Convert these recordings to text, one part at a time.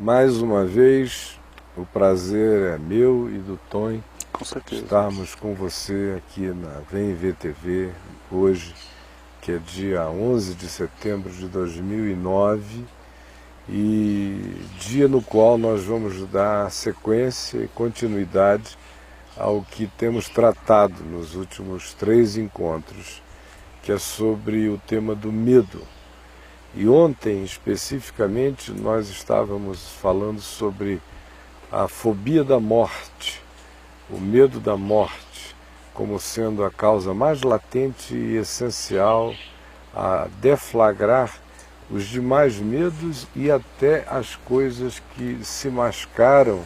Mais uma vez, o prazer é meu e do Tonho Com certeza. estarmos com você aqui na Vem Ver TV hoje, que é dia 11 de setembro de 2009 e dia no qual nós vamos dar sequência e continuidade ao que temos tratado nos últimos 3 encontros, que é sobre o tema do medo. E ontem, especificamente, nós estávamos falando sobre a fobia da morte, o medo da morte, como sendo a causa mais latente e essencial a deflagrar os demais medos e até as coisas que se mascaram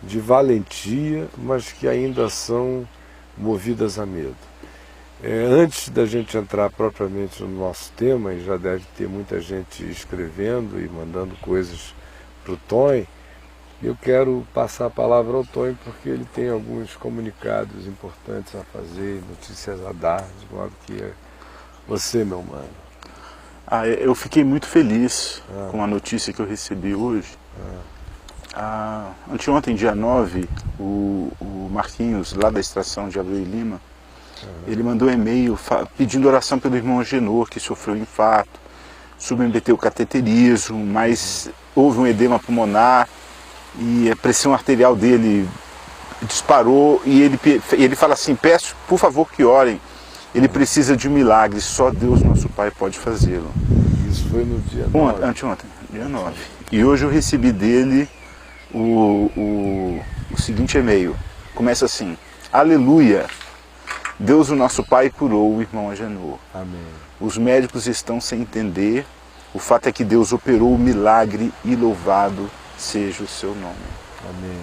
de valentia, mas que ainda são movidas a medo. Antes da gente entrar propriamente no nosso tema, e já deve ter muita gente escrevendo e mandando coisas para o Tonho, eu quero passar a palavra ao Tonho porque ele tem alguns comunicados importantes a fazer, notícias a dar, de modo que é você, meu mano. Eu fiquei muito feliz com a notícia que eu recebi hoje. Anteontem, dia 9, o Marquinhos, lá da estação de Abreu e Lima, ele mandou um e-mail pedindo oração pelo irmão Agenor, que sofreu um infarto, submeteu o cateterismo, mas houve um edema pulmonar e a pressão arterial dele disparou e ele fala assim, peço por favor que orem, ele precisa de um milagre, só Deus nosso Pai pode fazê-lo. Isso foi no dia 9. Anteontem, dia 9. E hoje eu recebi dele o seguinte e-mail, começa assim, aleluia, Deus o nosso Pai curou o irmão Agenor. Amém. Os médicos estão sem entender, o fato é que Deus operou o milagre e louvado seja o seu nome. Amém,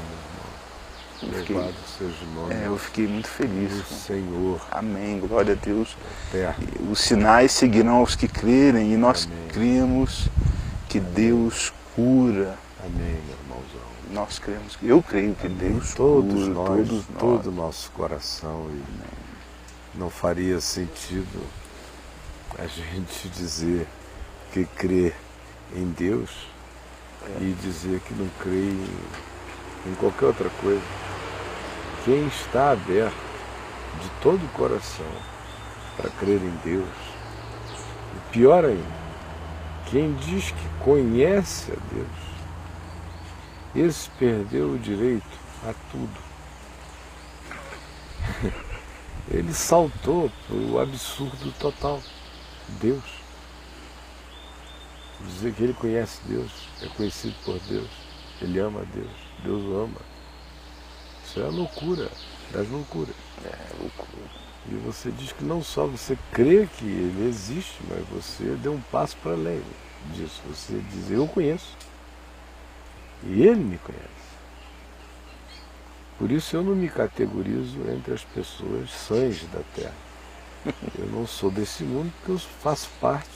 meu irmão. Louvado seja o nome eu fiquei muito feliz. do Senhor. Amém, glória a Deus. Eterno. Os sinais seguirão aos que crerem e nós Amém. cremos que Deus cura. Amém, meu irmãozão. Nós cremos, eu creio que Deus Todos cura, nós, todos nós. todo o nosso coração. E não faria sentido a gente dizer que crê em Deus e dizer que não crê em qualquer outra coisa. Quem está aberto de todo o coração para crer em Deus, e pior ainda, quem diz que conhece a Deus, esse perdeu o direito a tudo. Ele saltou para o absurdo total. Deus. Dizer que ele conhece Deus, é conhecido por Deus, ele ama a Deus, Deus o ama. Isso é a loucura das loucuras. Loucura. E você diz que não só você crê que ele existe, mas você deu um passo para além disso. Você diz, eu conheço. E ele me conhece. Por isso eu não me categorizo entre as pessoas sãs da Terra. Eu não sou desse mundo porque eu faço parte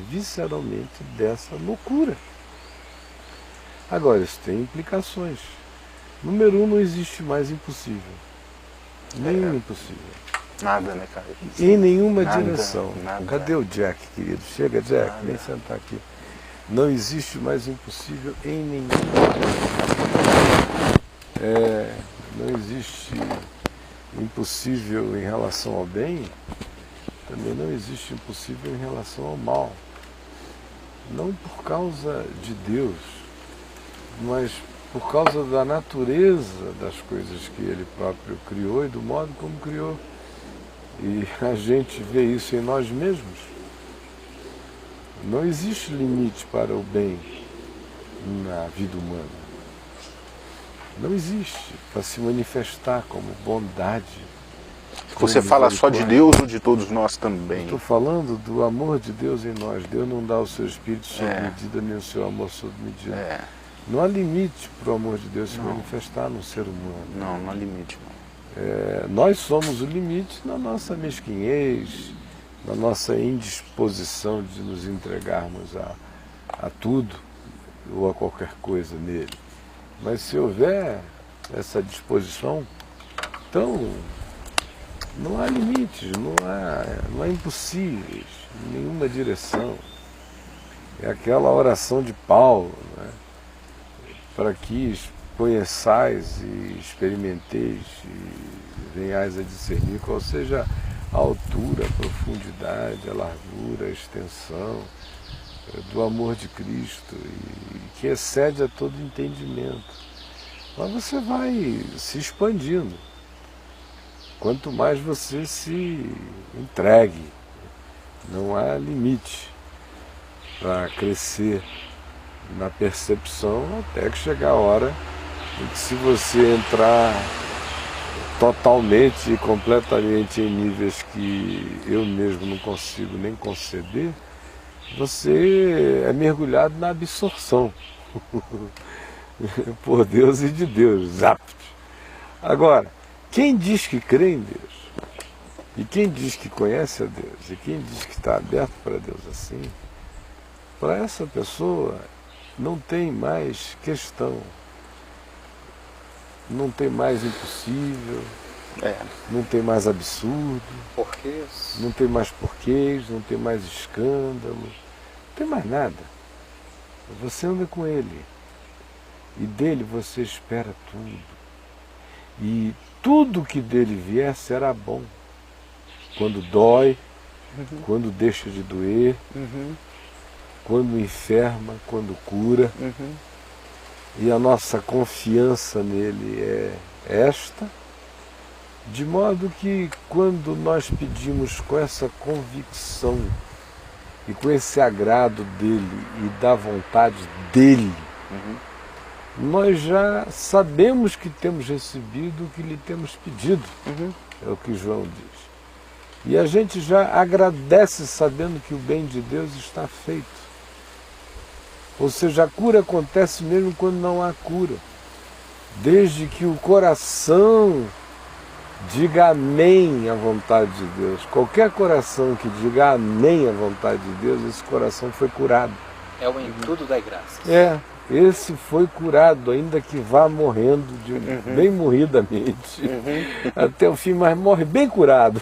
visceralmente dessa loucura. Agora, isso tem implicações. Número 1, não existe mais impossível. Nenhum impossível. Nada, né, cara? Em nenhuma Nada, direção. nada. Cadê o Jack, querido? Chega, Jack, Nada. vem sentar aqui. Não existe mais impossível em nenhuma direção. Não existe impossível em relação ao bem, também não existe impossível em relação ao mal. Não por causa de Deus, mas por causa da natureza das coisas que ele próprio criou e do modo como criou. E a gente vê isso em nós mesmos. Não existe limite para o bem na vida humana. Não existe para se manifestar como bondade. Você fala só de Deus ou de todos nós também? Estou falando do amor de Deus em nós. Deus não dá o seu espírito sob medida, nem o seu amor sob medida. Não há limite para o amor de Deus se manifestar no ser humano. Não há limite. Nós somos o limite na nossa mesquinhez, na nossa indisposição de nos entregarmos a tudo ou a qualquer coisa nele. Mas se houver essa disposição, então não há limites, não há impossíveis em nenhuma direção. É aquela oração de Paulo, né? para que conheçais e experimenteis e venhais a discernir qual seja a altura, a profundidade, a largura, a extensão do amor de Cristo, e que excede a todo entendimento. Mas você vai se expandindo. Quanto mais você se entregue, não há limite para crescer na percepção, até que chegar a hora em que, se você entrar totalmente e completamente em níveis que eu mesmo não consigo nem conceber, você é mergulhado na absorção por Deus e de Deus, zapt. Agora, quem diz que crê em Deus, e quem diz que conhece a Deus, e quem diz que está aberto para Deus assim, para essa pessoa não tem mais questão, não tem mais impossível, não tem mais absurdo, Porquês? não tem mais porquês, não tem mais escândalo, não tem mais nada. Você anda com Ele, e dele você espera tudo, e tudo que dele vier será bom, quando dói, quando deixa de doer, quando enferma, quando cura. E a nossa confiança nele é esta, de modo que, quando nós pedimos com essa convicção e com esse agrado dele e da vontade dele, nós já sabemos que temos recebido o que lhe temos pedido, é o que João diz. E a gente já agradece sabendo que o bem de Deus está feito. Ou seja, a cura acontece mesmo quando não há cura. Desde que o coração diga amém à vontade de Deus. Qualquer coração que diga amém à vontade de Deus, esse coração foi curado. É o em tudo dai graças. Esse foi curado, ainda que vá morrendo bem morridamente, até o fim, mas morre bem curado.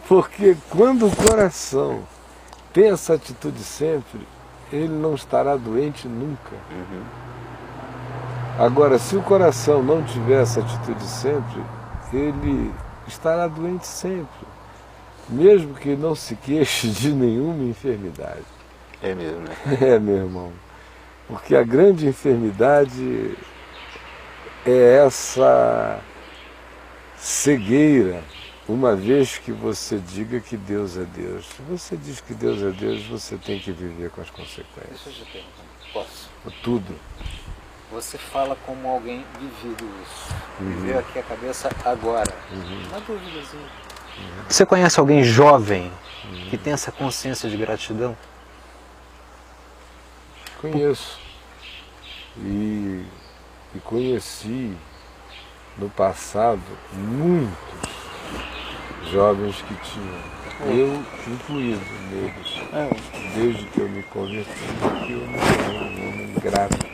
Porque quando o coração tem essa atitude sempre, ele não estará doente nunca. Agora, se o coração não tiver essa atitude sempre, ele estará doente sempre, mesmo que não se queixe de nenhuma enfermidade. É mesmo, né? É, meu irmão, porque a grande enfermidade é essa cegueira, uma vez que você diga que Deus é Deus. Se você diz que Deus é Deus, você tem que viver com as consequências. Deixa eu te perguntar. Posso? Tudo. Você fala como alguém vivido isso. Viveu aqui a cabeça agora. Uma dúvidazinha. Você conhece alguém jovem que tem essa consciência de gratidão? Conheço. E conheci no passado muitos jovens que tinham, eu incluído neles, desde que eu me converti, que eu me tornei um homem grato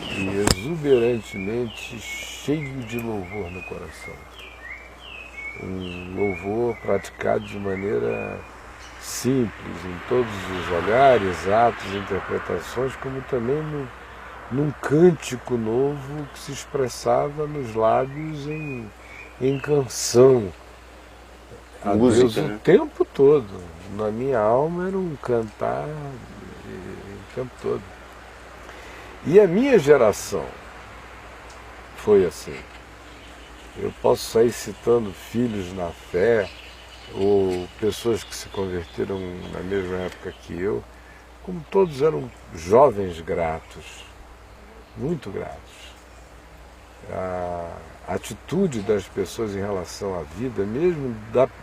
e exuberantemente cheio de louvor no coração. Um louvor praticado de maneira simples, em todos os olhares, atos, interpretações, como também num cântico novo que se expressava nos lábios em canção. A Música, Deus né? o tempo todo. Na minha alma era um cantar o tempo todo. E a minha geração foi assim. Eu posso sair citando filhos na fé, ou pessoas que se converteram na mesma época que eu, como todos eram jovens gratos, muito gratos. A atitude das pessoas em relação à vida, mesmo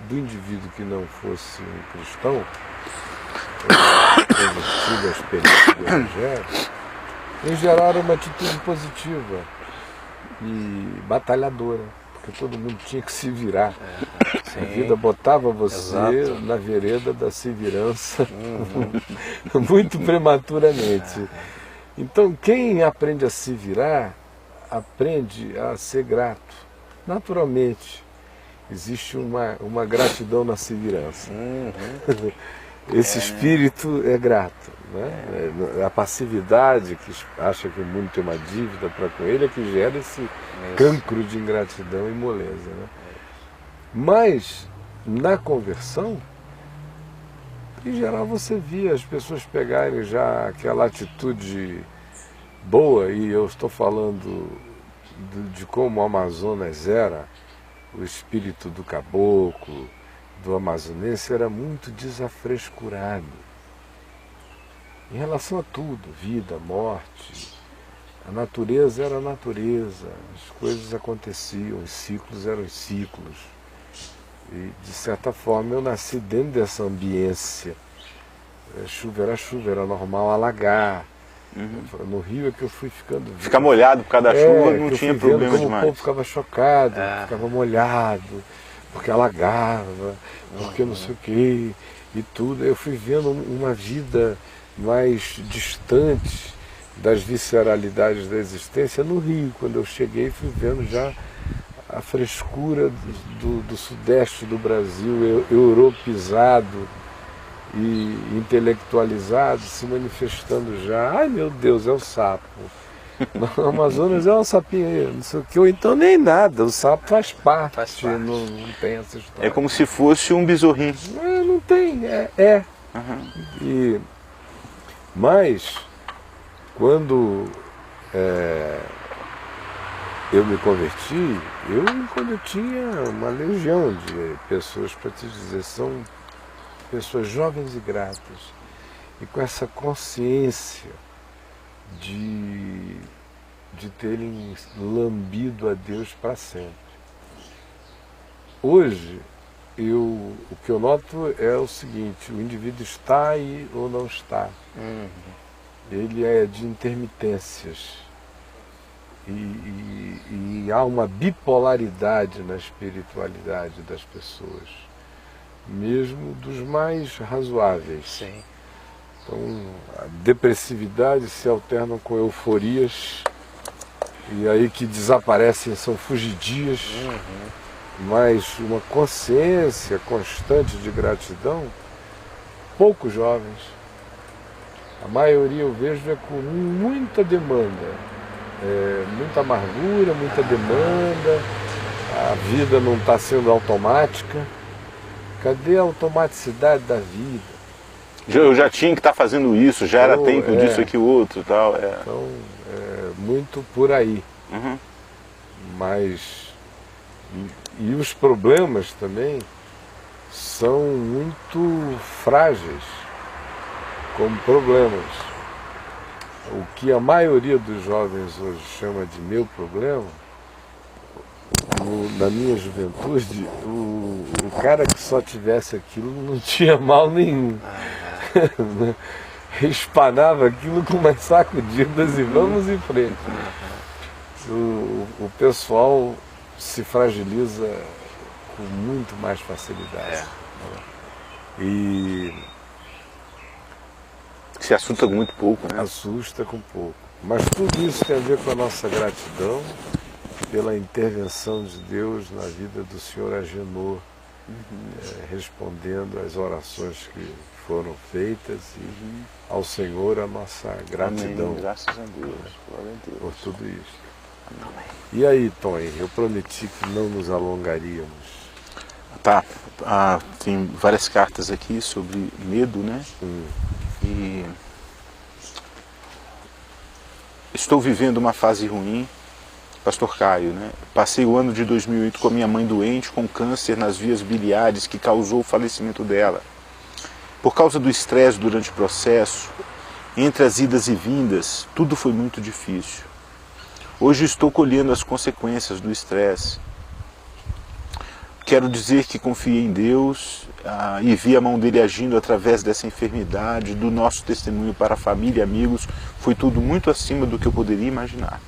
do indivíduo que não fosse um cristão, convertido à experiência do Evangelho, em geral era uma atitude positiva e batalhadora, porque todo mundo tinha que se virar. A vida botava você na vereda da severança muito prematuramente. Então, quem aprende a se virar, aprende a ser grato. Naturalmente, existe uma gratidão na severança. esse espírito é grato. Né? A passividade, que acha que o mundo tem uma dívida para com ele, é que gera esse cancro de ingratidão e moleza. Né? Mas, na conversão, em geral você via as pessoas pegarem já aquela atitude boa, e eu estou falando de como o Amazonas era, o espírito do caboclo, do amazonense, era muito desafrescurado em relação a tudo, vida, morte. A natureza era a natureza, as coisas aconteciam, os ciclos eram os ciclos. E, de certa forma, eu nasci dentro dessa ambiência. Chuva era chuva, era normal alagar. No Rio é que eu fui ficando... Ficar molhado por causa da chuva não tinha problema demais. O povo ficava chocado, ficava molhado, porque alagava, porque não sei o quê, e tudo. Eu fui vendo uma vida mais distante das visceralidades da existência no Rio. Quando eu cheguei, fui vendo já a frescura do sudeste do Brasil, europeizado e intelectualizado, se manifestando já. Ai, meu Deus, é o sapo. No Amazonas é um sapinho, não sei o que, ou então nem nada, o sapo faz parte. Não tem essa história. É como se fosse um besorrinho. Não tem, Mas, quando eu me converti, quando eu tinha uma legião de pessoas, para te dizer, são pessoas jovens e gratas, e com essa consciência de terem lambido a Deus para sempre. Hoje, o que eu noto é o seguinte: o indivíduo está aí ou não está. Ele é de intermitências. E há uma bipolaridade na espiritualidade das pessoas, mesmo dos mais razoáveis. Sim. Então, a depressividade se alternam com euforias, e aí que desaparecem são fugidias, mas uma consciência constante de gratidão, poucos jovens. A maioria eu vejo é com muita demanda. Muita amargura, muita demanda, a vida não está sendo automática. Cadê a automaticidade da vida? Eu já tinha que estar fazendo isso, já era tempo disso, aquilo, outro, tal. Então, muito por aí. Mas, e os problemas também são muito frágeis como problemas. O que a maioria dos jovens hoje chama de meu problema, na minha juventude, o cara que só tivesse aquilo não tinha mal nenhum. Espanava aquilo com umas sacudidas e vamos em frente. O pessoal se fragiliza com muito mais facilidade. E se assusta com muito pouco, né? Assusta com pouco. Mas tudo isso tem a ver com a nossa gratidão pela intervenção de Deus na vida do Senhor Agenor, respondendo às orações que foram feitas, e ao Senhor a nossa gratidão. Amém. Graças a Deus. Glória a Deus. Por tudo isso. Amém. E aí, Tony, eu prometi que não nos alongaríamos. Tá, tem várias cartas aqui sobre medo, né? E estou vivendo uma fase ruim, Pastor Caio, né? Passei o ano de 2008 com a minha mãe doente, com câncer nas vias biliares, que causou o falecimento dela. Por causa do estresse durante o processo, entre as idas e vindas, tudo foi muito difícil. Hoje estou colhendo as consequências do estresse. Quero dizer que confiei em Deus e vi a mão dele agindo através dessa enfermidade, do nosso testemunho para a família e amigos, foi tudo muito acima do que eu poderia imaginar.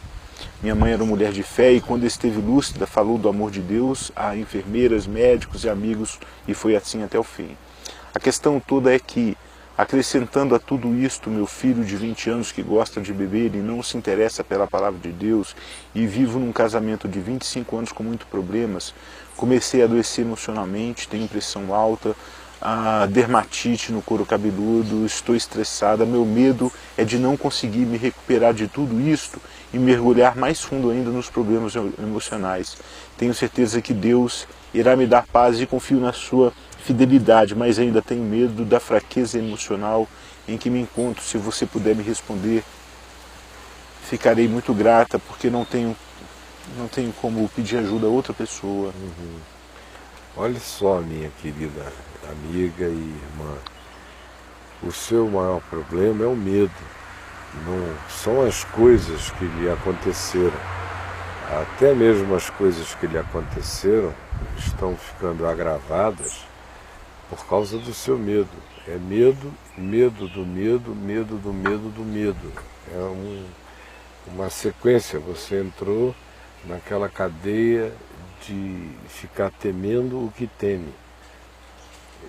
Minha mãe era uma mulher de fé e quando esteve lúcida falou do amor de Deus a enfermeiras, médicos e amigos e foi assim até o fim. A questão toda é que, acrescentando a tudo isto, meu filho de 20 anos que gosta de beber e não se interessa pela palavra de Deus e vivo num casamento de 25 anos com muitos problemas, comecei a adoecer emocionalmente, tenho pressão alta, a dermatite no couro cabeludo, estou estressada, meu medo é de não conseguir me recuperar de tudo isto e mergulhar mais fundo ainda nos problemas emocionais. Tenho certeza que Deus irá me dar paz e confio na sua fidelidade, mas ainda tenho medo da fraqueza emocional em que me encontro. Se você puder me responder, ficarei muito grata, porque não tenho como pedir ajuda a outra pessoa. Olha só, minha querida amiga e irmã, o seu maior problema é o medo, não são as coisas que lhe aconteceram. Até mesmo as coisas que lhe aconteceram estão ficando agravadas por causa do seu medo. É medo, medo do medo, medo do medo do medo. É uma sequência, você entrou naquela cadeia de ficar temendo o que teme.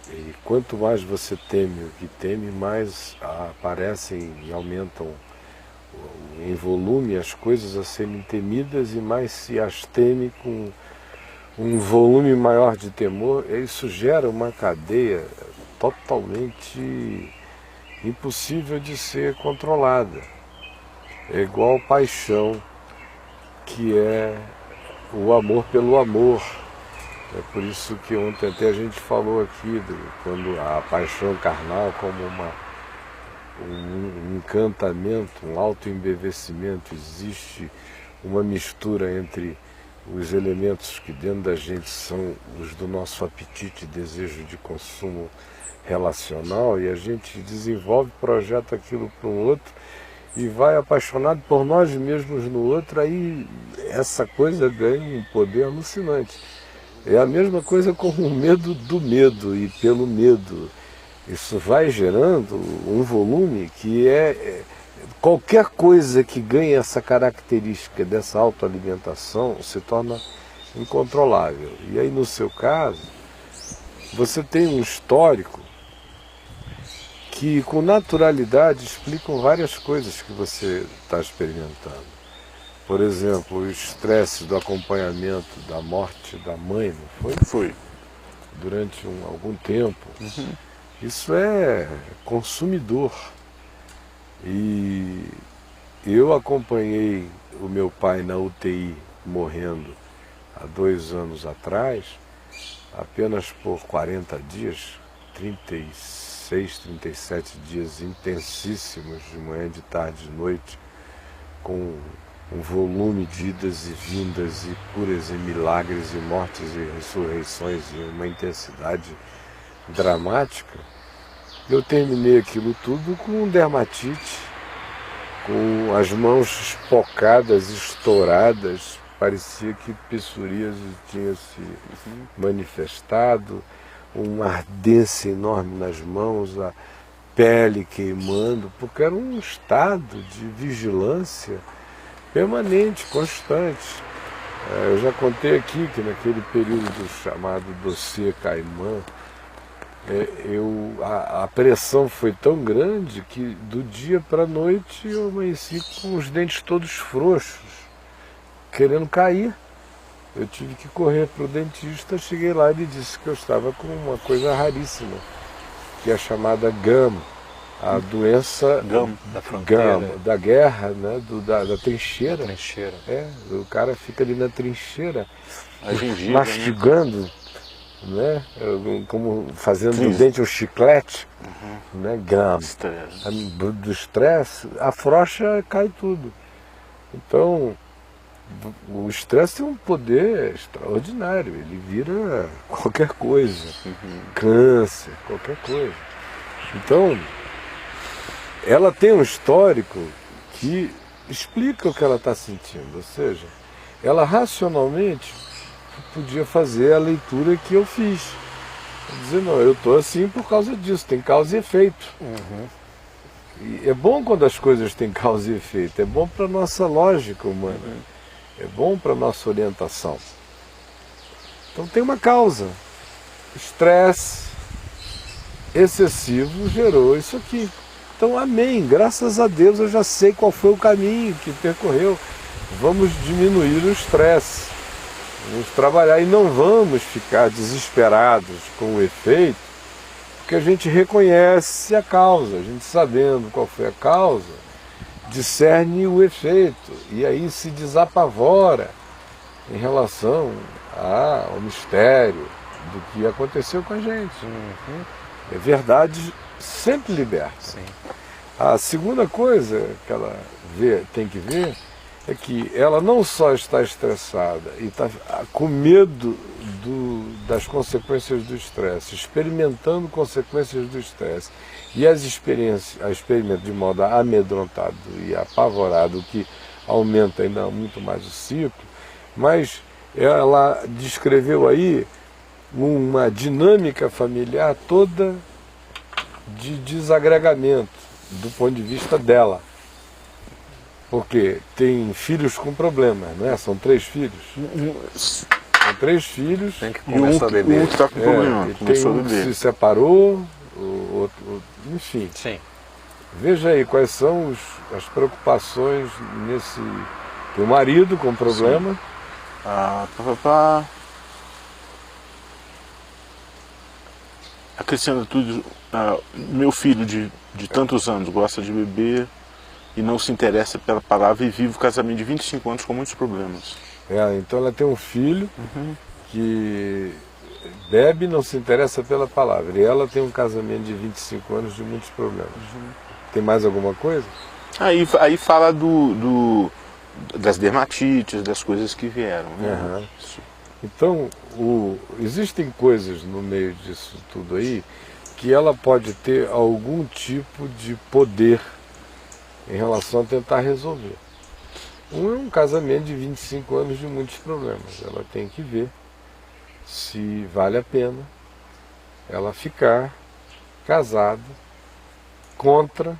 E quanto mais você teme o que teme, mais aparecem e aumentam em volume as coisas a serem temidas e mais se as teme com um volume maior de temor. Isso gera uma cadeia totalmente impossível de ser controlada. É igual paixão, que é o amor pelo amor. É por isso que ontem até a gente falou aqui, quando a paixão carnal como um encantamento, um autoembevecimento, existe uma mistura entre os elementos que dentro da gente são os do nosso apetite e desejo de consumo relacional, e a gente desenvolve, projeta aquilo para um outro e vai apaixonado por nós mesmos no outro, aí essa coisa ganha um poder alucinante. É a mesma coisa com o medo do medo e pelo medo. Isso vai gerando um volume que qualquer coisa que ganhe essa característica dessa autoalimentação se torna incontrolável. E aí no seu caso, você tem um histórico que com naturalidade explicam várias coisas que você está experimentando. Por exemplo, o estresse do acompanhamento da morte da mãe, não foi? Foi. Durante algum tempo. Isso é consumidor. E eu acompanhei o meu pai na UTI morrendo há 2 anos atrás, apenas por 40 dias, 36, 37 dias intensíssimos, de manhã, de tarde, de noite, com um volume de idas e vindas e curas e milagres e mortes e ressurreições e uma intensidade dramática. Eu terminei aquilo tudo com dermatite, com as mãos espocadas, estouradas, parecia que psoríase tinha se manifestado, uma ardência enorme nas mãos, a pele queimando, porque era um estado de vigilância permanente, constante. Eu já contei aqui que naquele período chamado dossiê Caimã, a pressão foi tão grande que do dia para a noite eu amanheci com os dentes todos frouxos, querendo cair. Eu tive que correr para o dentista, cheguei lá e ele disse que eu estava com uma coisa raríssima, que é a chamada GAM, a doença da fronteira, da guerra, né, da trincheira. Trincheira. O cara fica ali na trincheira, A gengiva, mastigando, né, como fazendo do dente um chiclete, né, GAM. Do estresse, afrouxa, cai tudo. Então, o estresse tem um poder extraordinário, ele vira qualquer coisa, câncer, qualquer coisa. Então, ela tem um histórico que explica o que ela está sentindo, ou seja, ela racionalmente podia fazer a leitura que eu fiz. Dizer, não, eu estou assim por causa disso, tem causa e efeito. E é bom quando as coisas têm causa e efeito, é bom para a nossa lógica humana, é bom para a nossa orientação. Então tem uma causa. Estresse excessivo gerou isso aqui. Então, amém, graças a Deus eu já sei qual foi o caminho que percorreu. Vamos diminuir o estresse, vamos trabalhar e não vamos ficar desesperados com o efeito Porque a gente reconhece a causa, a gente sabendo qual foi a causa, discerne o efeito e aí se desapavora em relação ao mistério do que aconteceu com a gente. É verdade sempre liberta. Sim. A segunda coisa que ela tem que ver é que ela não só está estressada e está com medo das consequências do estresse, experimentando consequências do estresse, e a experimenta de modo amedrontado e apavorado, o que aumenta ainda muito mais o ciclo, mas ela descreveu aí uma dinâmica familiar toda de desagregamento do ponto de vista dela. Porque tem filhos com problemas, não é? São 3 filhos. São 3 filhos. Tem que E um começar a beber. que está com problema, e começou tem a um que beber. se separou, o outro, enfim. Sim. Veja aí quais são as preocupações nesse... Tem o marido com problema. Acrescenta tudo. Meu filho de tantos anos gosta de beber e não se interessa pela palavra e vive o casamento de 25 anos com muitos problemas. Então ela tem um filho que bebe e não se interessa pela palavra. E ela tem um casamento de 25 anos de muitos problemas. Tem mais alguma coisa? Aí fala das dermatites, das coisas que vieram. Né? Então, existem coisas no meio disso tudo aí que ela pode ter algum tipo de poder em relação a tentar resolver. É um casamento de 25 anos de muitos problemas. Ela tem que ver se vale a pena ela ficar casada contra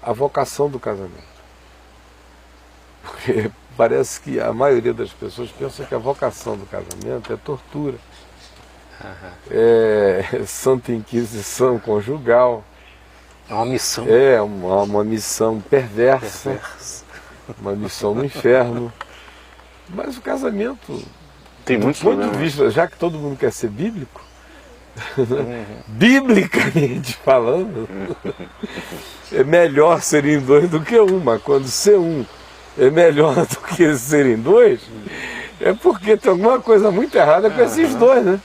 a vocação do casamento. Porque parece que a maioria das pessoas pensa que a vocação do casamento é tortura, é Santa Inquisição conjugal, É uma missão. é uma missão perversa, uma missão no inferno. Mas o casamento, Tem do muitos ponto de problemas. vista, já que todo mundo quer ser bíblico, biblicamente falando, é melhor serem 2 do que um, mas quando ser um é melhor do que serem 2, é porque tem alguma coisa muito errada com esses 2, né?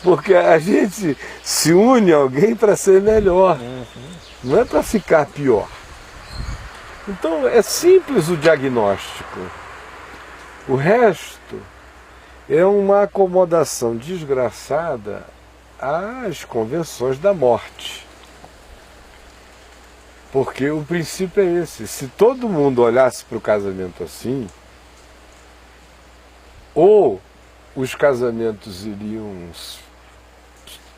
Porque a gente se une a alguém para ser melhor, não é para ficar pior. Então é simples o diagnóstico. O resto é uma acomodação desgraçada às convenções da morte. Porque o princípio é esse. Se todo mundo olhasse para o casamento assim, ou os casamentos iriam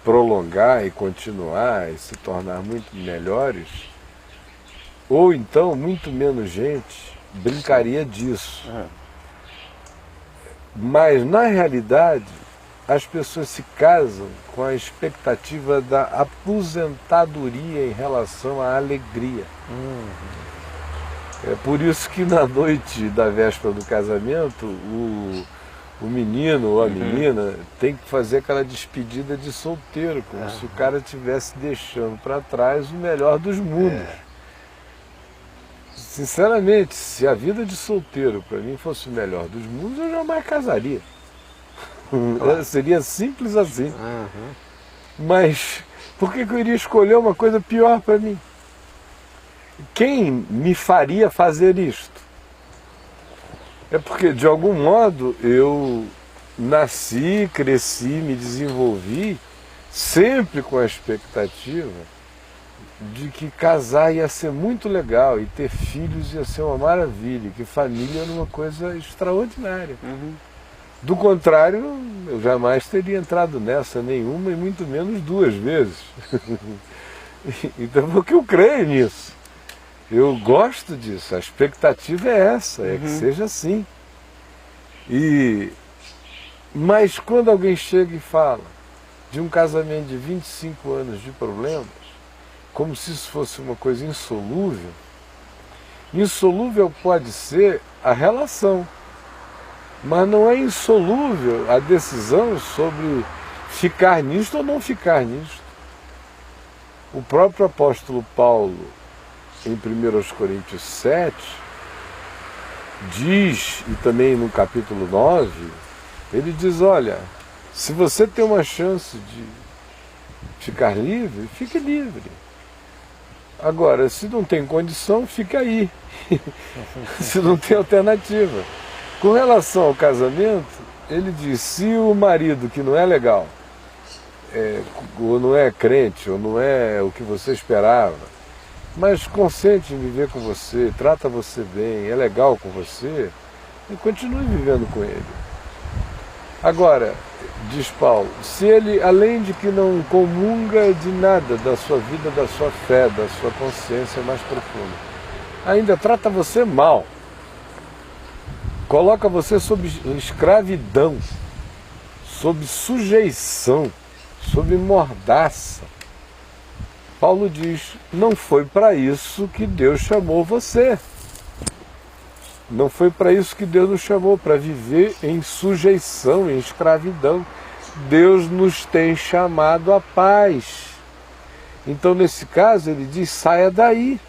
prolongar e continuar e se tornar muito melhores, ou então muito menos gente brincaria disso. Mas na realidade as pessoas se casam com a expectativa da aposentadoria em relação à alegria. É por isso que na noite da véspera do casamento o menino ou a menina tem que fazer aquela despedida de solteiro, como se o cara estivesse deixando para trás o melhor dos mundos. Sinceramente, se a vida de solteiro para mim fosse o melhor dos mundos, eu jamais casaria. Seria simples assim. Mas por que eu iria escolher uma coisa pior para mim? Quem me faria fazer isto? É porque, de algum modo, eu nasci, cresci, me desenvolvi sempre com a expectativa de que casar ia ser muito legal e ter filhos ia ser uma maravilha, que família era uma coisa extraordinária. Do contrário, eu jamais teria entrado nessa nenhuma e muito menos 2 vezes. Então, porque eu creio nisso. Eu gosto disso, a expectativa é essa, é que seja assim. Mas quando alguém chega e fala de um casamento de 25 anos de problemas, como se isso fosse uma coisa insolúvel, insolúvel pode ser a relação, mas não é insolúvel a decisão sobre ficar nisto ou não ficar nisto. O próprio apóstolo Paulo, em 1 Coríntios 7, diz, e também no capítulo 9, ele diz, olha, se você tem uma chance de ficar livre, fique livre. Agora, se não tem condição, fica aí. Se não tem alternativa. Com relação ao casamento, ele diz, se o marido que não é legal, ou não é crente, ou não é o que você esperava, mas consente em viver com você, trata você bem, é legal com você, e continue vivendo com ele. Agora, diz Paulo, se ele, além de que não comunga de nada da sua vida, da sua fé, da sua consciência mais profunda, ainda trata você mal, coloca você sob escravidão, sob sujeição, sob mordaça, Paulo diz, não foi para isso que Deus chamou você. Não foi para isso que Deus nos chamou, para viver em sujeição, em escravidão. Deus nos tem chamado à paz. Então, nesse caso, ele diz, saia daí.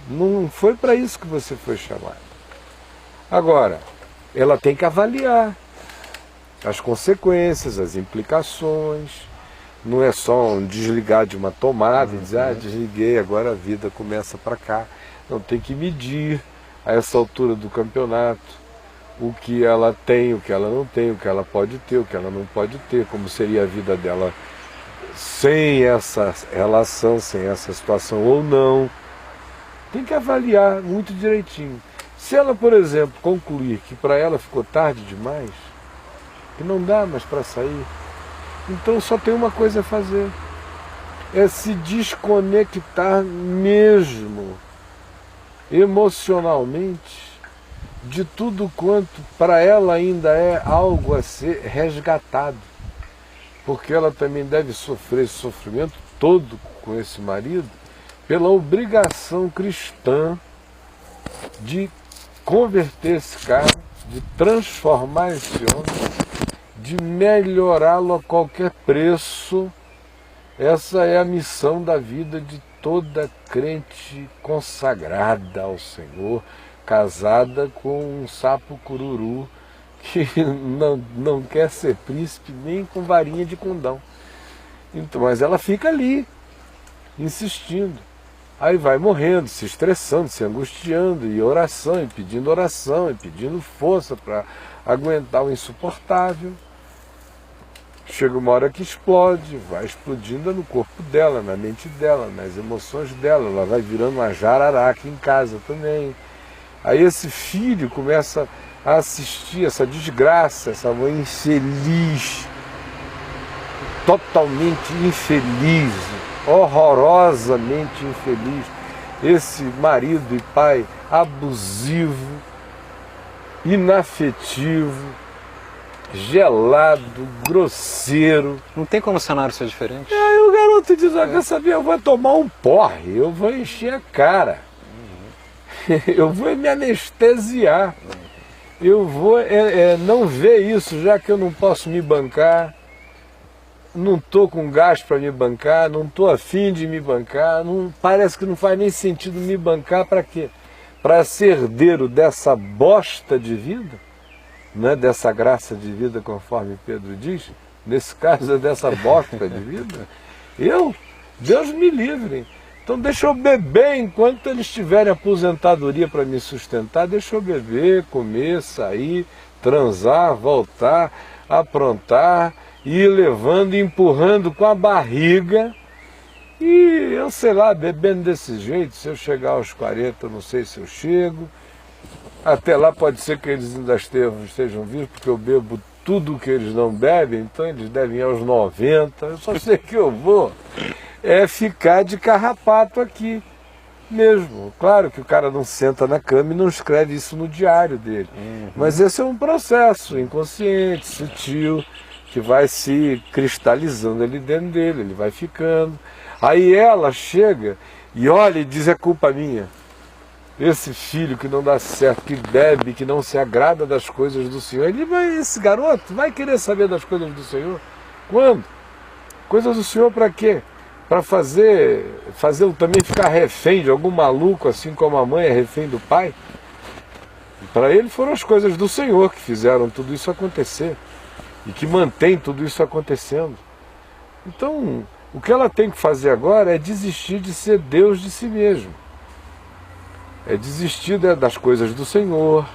Não foi para isso que você foi chamado. Agora, ela tem que avaliar as consequências, as implicações. Não é só um desligar de uma tomada e dizer, desliguei, agora a vida começa para cá. Não, tem que medir a essa altura do campeonato o que ela tem, o que ela não tem, o que ela pode ter, o que ela não pode ter, como seria a vida dela sem essa relação, sem essa situação ou não. Tem que avaliar muito direitinho. Se ela, por exemplo, concluir que para ela ficou tarde demais, que não dá mais para sair, então só tem uma coisa a fazer, é se desconectar mesmo, emocionalmente, de tudo quanto para ela ainda é algo a ser resgatado. Porque ela também deve sofrer esse sofrimento todo com esse marido, pela obrigação cristã de converter esse cara, de transformar esse homem, de melhorá-lo a qualquer preço. Essa é a missão da vida de toda crente consagrada ao Senhor, casada com um sapo cururu que não quer ser príncipe nem com varinha de condão. Então, mas ela fica ali, insistindo. Aí vai morrendo, se estressando, se angustiando, e oração, e pedindo força para aguentar o insuportável. Chega uma hora que explode, vai explodindo no corpo dela, na mente dela, nas emoções dela, ela vai virando uma jararaca em casa também. Aí esse filho começa a assistir essa desgraça, essa mãe infeliz, totalmente infeliz, horrorosamente infeliz, esse marido e pai abusivo, inafetivo, gelado, grosseiro. Não tem como o cenário ser diferente? Aí o garoto diz, quer saber, eu vou tomar um porre, eu vou encher a cara, eu vou me anestesiar, eu vou não ver isso, já que eu não posso me bancar, não estou com gás para me bancar, não estou afim de me bancar, parece que não faz nem sentido me bancar para quê? Para ser herdeiro dessa bosta de vida? Não é dessa graça de vida, conforme Pedro diz, nesse caso é dessa bosta de vida, Deus me livre. Então deixa eu beber enquanto eles tiverem aposentadoria para me sustentar, deixa eu beber, comer, sair, transar, voltar, aprontar, ir levando e empurrando com a barriga, e eu sei lá, bebendo desse jeito, se eu chegar aos 40, eu não sei se eu chego. Até lá pode ser que eles ainda estejam vivos, porque eu bebo tudo que eles não bebem, então eles devem ir aos 90. Eu só sei que eu vou ficar de carrapato aqui mesmo. Claro que o cara não senta na cama e não escreve isso no diário dele. Mas esse é um processo inconsciente, sutil, que vai se cristalizando ali dentro dele, ele vai ficando. Aí ela chega e olha e diz, é culpa minha. Esse filho que não dá certo, que bebe, que não se agrada das coisas do Senhor, esse garoto vai querer saber das coisas do Senhor Quando? Coisa do Senhor para quê? Para fazê-lo também ficar refém de algum maluco, assim como a mãe é refém do pai? Para ele foram as coisas do Senhor que fizeram tudo isso acontecer e que mantém tudo isso acontecendo. Então, o que ela tem que fazer agora é desistir de ser Deus de si mesmo. É desistir das coisas do Senhor,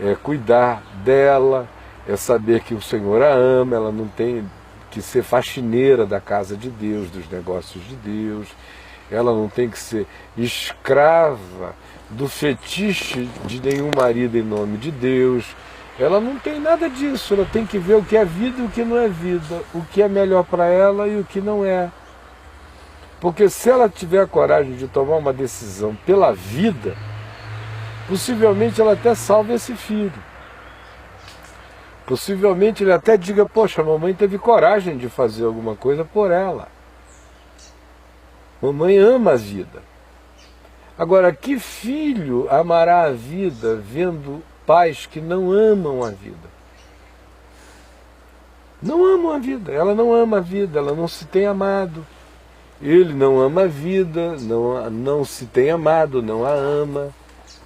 é cuidar dela, é saber que o Senhor a ama, ela não tem que ser faxineira da casa de Deus, dos negócios de Deus, ela não tem que ser escrava do fetiche de nenhum marido em nome de Deus, ela não tem nada disso, ela tem que ver o que é vida e o que não é vida, o que é melhor para ela e o que não é. Porque se ela tiver a coragem de tomar uma decisão pela vida, possivelmente ela até salva esse filho. Possivelmente ele até diga, poxa, a mamãe teve coragem de fazer alguma coisa por ela. Mamãe ama a vida. Agora, que filho amará a vida vendo pais que não amam a vida? Não amam a vida, ela não ama a vida, ela não se tem amado. Ele não ama a vida, não se tem amado, não a ama.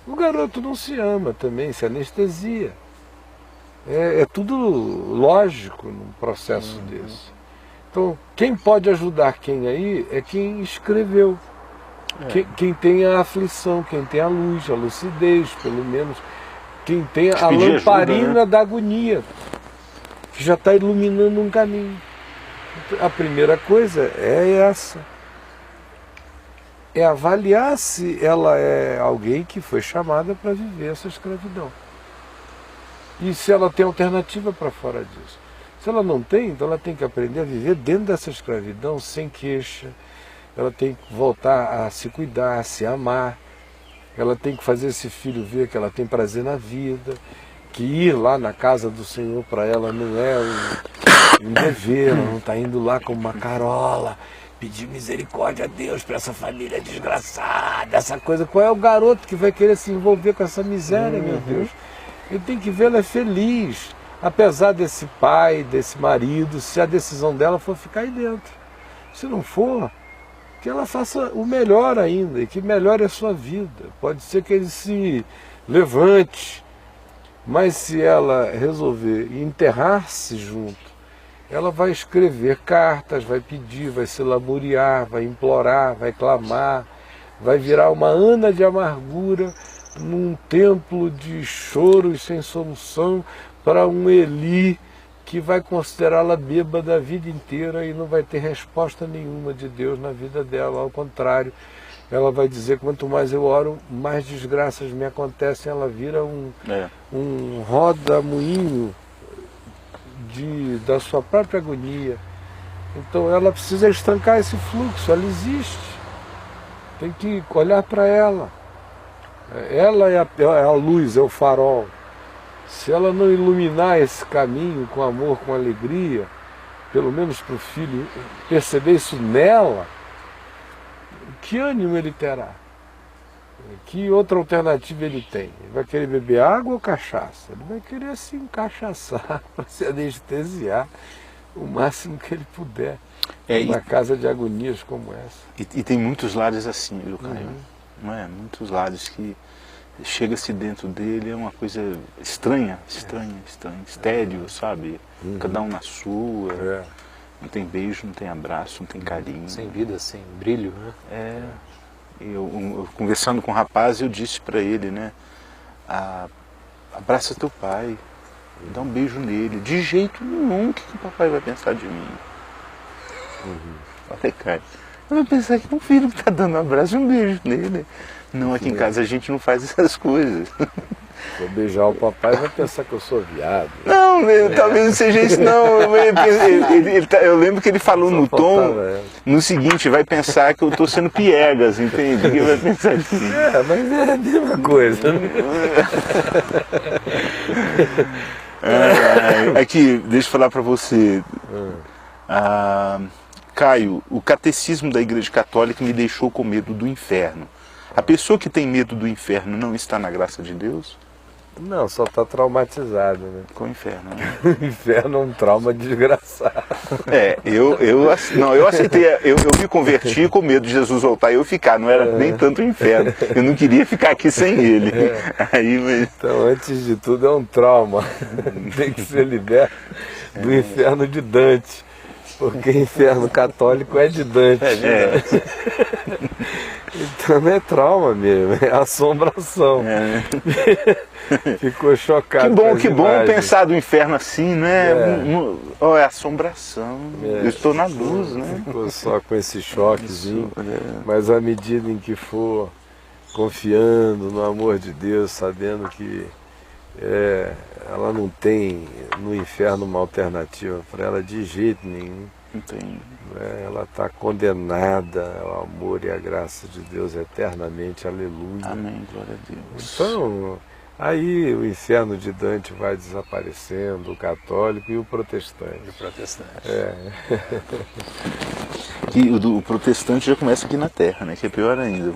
O garoto não se ama também, se anestesia. É tudo lógico num processo desse. Então, quem pode ajudar quem aí é quem escreveu. Quem tem a aflição, quem tem a luz, a lucidez, pelo menos. Quem tem a lamparina ajuda, né? Da agonia, que já está iluminando um caminho. A primeira coisa é essa. É avaliar se ela é alguém que foi chamada para viver essa escravidão. E se ela tem alternativa para fora disso. Se ela não tem, então ela tem que aprender a viver dentro dessa escravidão sem queixa. Ela tem que voltar a se cuidar, a se amar. Ela tem que fazer esse filho ver que ela tem prazer na vida, que ir lá na casa do Senhor para ela não é um dever, ela não está indo lá como uma carola, pedir misericórdia a Deus para essa família desgraçada, essa coisa. Qual é o garoto que vai querer se envolver com essa miséria, meu Deus? Ele tem que ver ela feliz, apesar desse pai, desse marido, se a decisão dela for ficar aí dentro. Se não for, que ela faça o melhor ainda, e que melhore a sua vida. Pode ser que ele se levante, mas se ela resolver enterrar-se junto, ela vai escrever cartas, vai pedir, vai se lamuriar, vai implorar, vai clamar, vai virar uma Ana de amargura num templo de choros sem solução para um Eli que vai considerá-la bêbada a vida inteira e não vai ter resposta nenhuma de Deus na vida dela. Ao contrário, ela vai dizer, quanto mais eu oro, mais desgraças me acontecem. Ela vira um roda-moinho da sua própria agonia. Então ela precisa estancar esse fluxo, ela existe. Tem que olhar para ela. Ela é a luz, é o farol. Se ela não iluminar esse caminho com amor, com alegria, pelo menos para o filho perceber isso nela, que ânimo ele terá? Que outra alternativa ele tem? Ele vai querer beber água ou cachaça? Ele vai querer se encachaçar para se anestesiar o máximo que ele puder numa casa de agonias como essa. E tem muitos lares assim, viu, Caio? Não é? Muitos lares que chega-se dentro dele, é uma coisa estranha, estéril, sabe? Cada um na sua, não tem beijo, não tem abraço, não tem carinho. Sem vida, sem brilho, né? Eu conversando com o rapaz, eu disse para ele, né? Abraça teu pai, dá um beijo nele. De jeito nenhum, o que o papai vai pensar de mim? Falei, cara, eu vou pensar que um filho que está dando um abraço e um beijo nele. Não, aqui em casa a gente não faz essas coisas. Vou beijar o papai, vai pensar que eu sou viado. Não, talvez não seja isso não. Eu lembro que ele falou no tom, no seguinte, vai pensar que eu estou sendo piegas, entende? Que vai pensar assim. Mas é a mesma coisa. Aqui, deixa eu falar para você. Caio, o catecismo da Igreja Católica me deixou com medo do inferno. A pessoa que tem medo do inferno não está na graça de Deus? Não, só está traumatizado, né? Com o inferno, né? O inferno é um trauma desgraçado. Eu aceitei, eu me converti com medo de Jesus voltar e eu ficar, não era nem tanto o inferno, eu não queria ficar aqui sem ele. Então, antes de tudo, é um trauma. Tem que ser liberto do inferno de Dante, porque inferno católico é de Dante. Então não é trauma mesmo, é assombração. Ficou chocado. Que bom pensar do inferno assim, né? É assombração. Eu estou na luz, né? Ficou só com esse choquezinho. Mas à medida em que for confiando no amor de Deus, sabendo que ela não tem no inferno uma alternativa para ela de jeito nenhum. Entendo. Ela está condenada ao amor e à graça de Deus eternamente, aleluia. Amém, glória a Deus. Então, aí o inferno de Dante vai desaparecendo, o católico e o protestante. O protestante já começa aqui na terra, né? Que é pior ainda.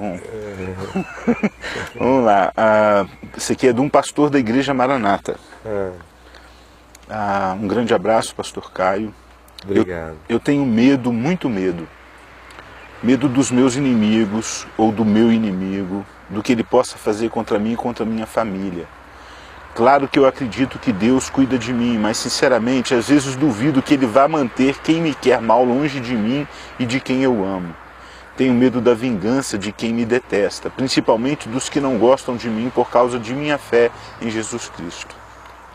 Vamos lá. Esse aqui é de um pastor da igreja Maranata. Um grande abraço, pastor Caio. Obrigado. Eu tenho medo, muito medo. Medo dos meus inimigos ou do meu inimigo, do que ele possa fazer contra mim e contra a minha família. Claro que eu acredito que Deus cuida de mim, mas sinceramente, às vezes duvido que ele vá manter quem me quer mal longe de mim e de quem eu amo. Tenho medo da vingança de quem me detesta, principalmente dos que não gostam de mim por causa de minha fé em Jesus Cristo.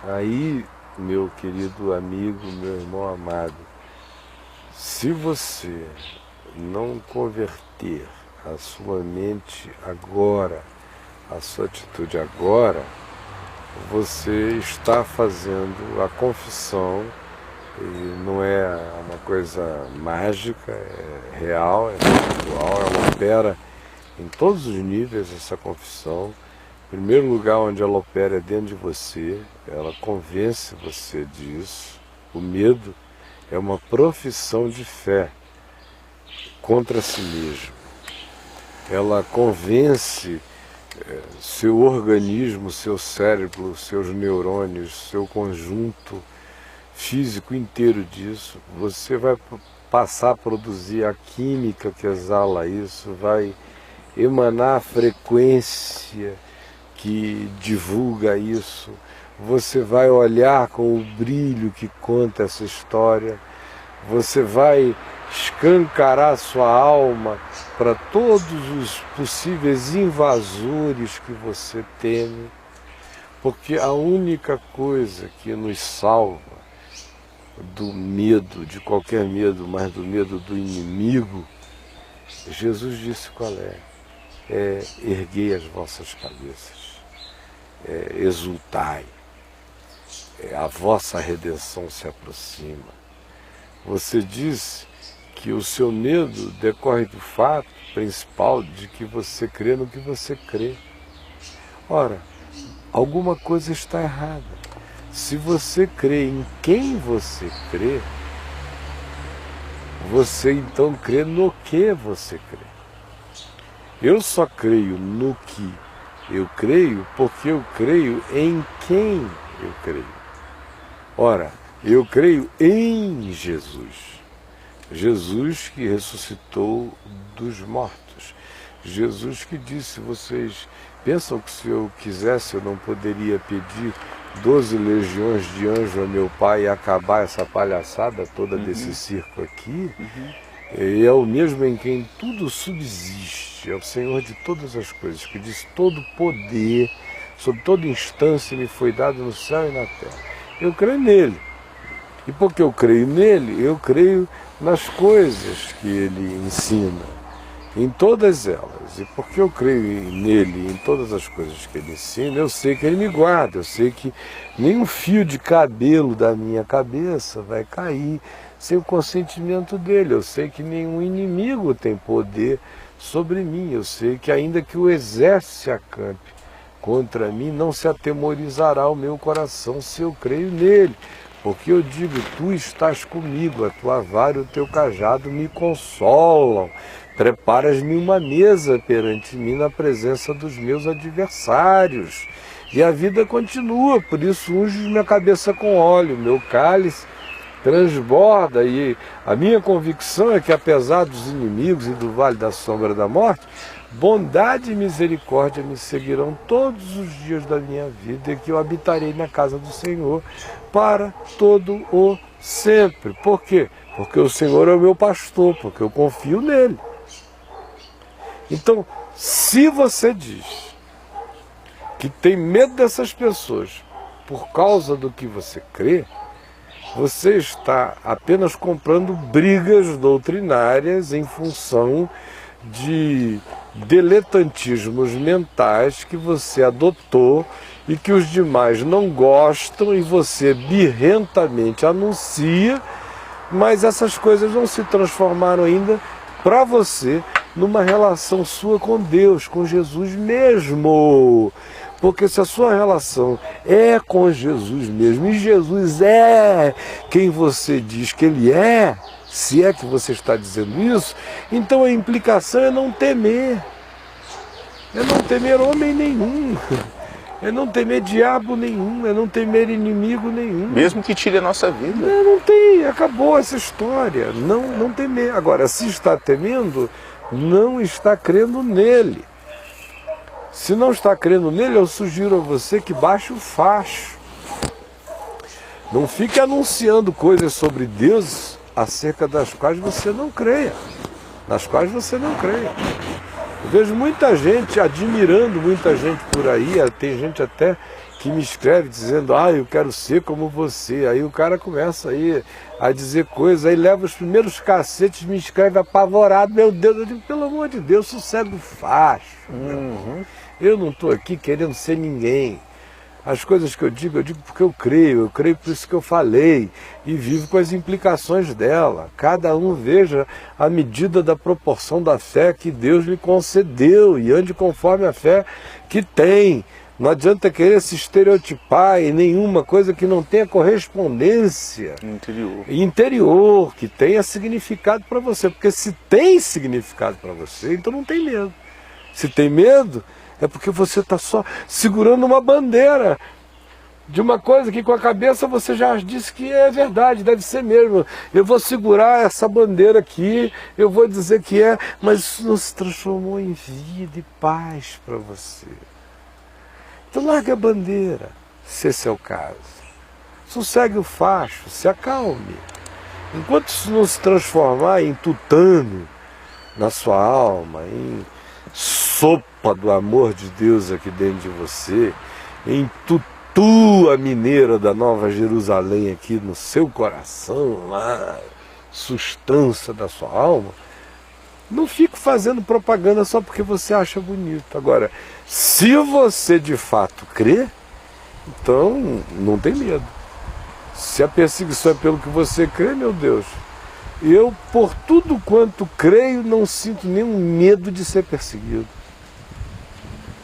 Aí, meu querido amigo, meu irmão amado, se você não converter a sua mente agora, a sua atitude agora, você está fazendo a confissão, e não é uma coisa mágica, é real, é espiritual, ela opera em todos os níveis essa confissão. Em primeiro lugar, onde ela opera é dentro de você, ela convence você disso. O medo é uma profissão de fé contra si mesmo. Ela convence seu organismo, seu cérebro, seus neurônios, seu conjunto físico inteiro disso. Você vai passar a produzir a química que exala isso, vai emanar a frequência que divulga isso. Você vai olhar com o brilho que conta essa história. Você vai escancarar sua alma para todos os possíveis invasores que você teme, porque a única coisa que nos salva do medo, de qualquer medo, mas do medo do inimigo, Jesus disse qual é erguei as vossas cabeças, exultai, a vossa redenção se aproxima. Você disse que o seu medo decorre do fato principal de que você crê no que você crê. Ora, alguma coisa está errada. Se você crê em quem você crê, você então crê no que você crê. Eu só creio no que eu creio porque eu creio em quem eu creio. Ora, eu creio em Jesus. Jesus que ressuscitou dos mortos. Jesus que disse, vocês pensam que se eu quisesse eu não poderia pedir 12 legiões de anjos a meu Pai e acabar essa palhaçada toda desse circo aqui? É o mesmo em quem tudo subsiste, é o Senhor de todas as coisas, que diz todo poder, sob toda instância me foi dado no céu e na terra. Eu creio nele. E porque eu creio nele, eu creio nas coisas que ele ensina, em todas elas. E porque eu creio nele, em todas as coisas que ele ensina, eu sei que ele me guarda, eu sei que nenhum fio de cabelo da minha cabeça vai cair sem o consentimento dele. Eu sei que nenhum inimigo tem poder sobre mim. Eu sei que ainda que o exército se acampe contra mim, não se atemorizará o meu coração se eu creio nele. Porque eu digo, tu estás comigo, a tua vara e o teu cajado me consolam. Preparas-me uma mesa perante mim na presença dos meus adversários. E a vida continua, por isso unge minha cabeça com óleo, meu cálice transborda. E a minha convicção é que, apesar dos inimigos e do vale da sombra da morte, bondade e misericórdia me seguirão todos os dias da minha vida, e que eu habitarei na casa do Senhor para todo o sempre. Por quê? Porque o Senhor é o meu pastor, porque eu confio nele. Então, se você diz que tem medo dessas pessoas por causa do que você crê, você está apenas comprando brigas doutrinárias em função de diletantismos mentais que você adotou e que os demais não gostam, e você birrentamente anuncia, mas essas coisas não se transformaram ainda para você numa relação sua com Deus, com Jesus mesmo. Porque se a sua relação é com Jesus mesmo, e Jesus é quem você diz que Ele é, se é que você está dizendo isso, então a implicação é não temer. É não temer homem nenhum. É não temer diabo nenhum. É não temer inimigo nenhum. Mesmo que tire a nossa vida. Não tem, acabou essa história. Não temer. Agora, se está temendo, não está crendo nele. Se não está crendo nele, eu sugiro a você que baixe o facho. Não fique anunciando coisas sobre Deus acerca das quais você não creia. Nas quais você não creia. Eu vejo muita gente admirando, muita gente por aí, tem gente até que me escreve dizendo, eu quero ser como você. Aí o cara começa aí a dizer coisas, aí leva os primeiros cacetes, me escreve apavorado, meu Deus, eu digo, pelo amor de Deus, sossega o facho. Eu não estou aqui querendo ser ninguém. As coisas que eu digo porque eu creio por isso que eu falei, e vivo com as implicações dela. Cada um veja a medida da proporção da fé que Deus lhe concedeu, e ande conforme a fé que tem. Não adianta querer se estereotipar em nenhuma coisa que não tenha correspondência interior, que tenha significado para você. Porque se tem significado para você, então não tem medo. Se tem medo, é porque você está só segurando uma bandeira de uma coisa que com a cabeça você já disse que é verdade, deve ser mesmo. Eu vou segurar essa bandeira aqui, eu vou dizer que é, mas isso não se transformou em vida e paz para você. Então larga a bandeira, se esse é o caso. Sossegue o facho, se acalme. Enquanto isso não se transformar em tutano na sua alma, em sopa do amor de Deus aqui dentro de você, em tutu a mineira da Nova Jerusalém aqui no seu coração, lá, sustância da sua alma, não fique fazendo propaganda só porque você acha bonito. Agora, se você de fato crê, então não tem medo. Se a perseguição é pelo que você crê, meu Deus, eu, por tudo quanto creio, não sinto nenhum medo de ser perseguido.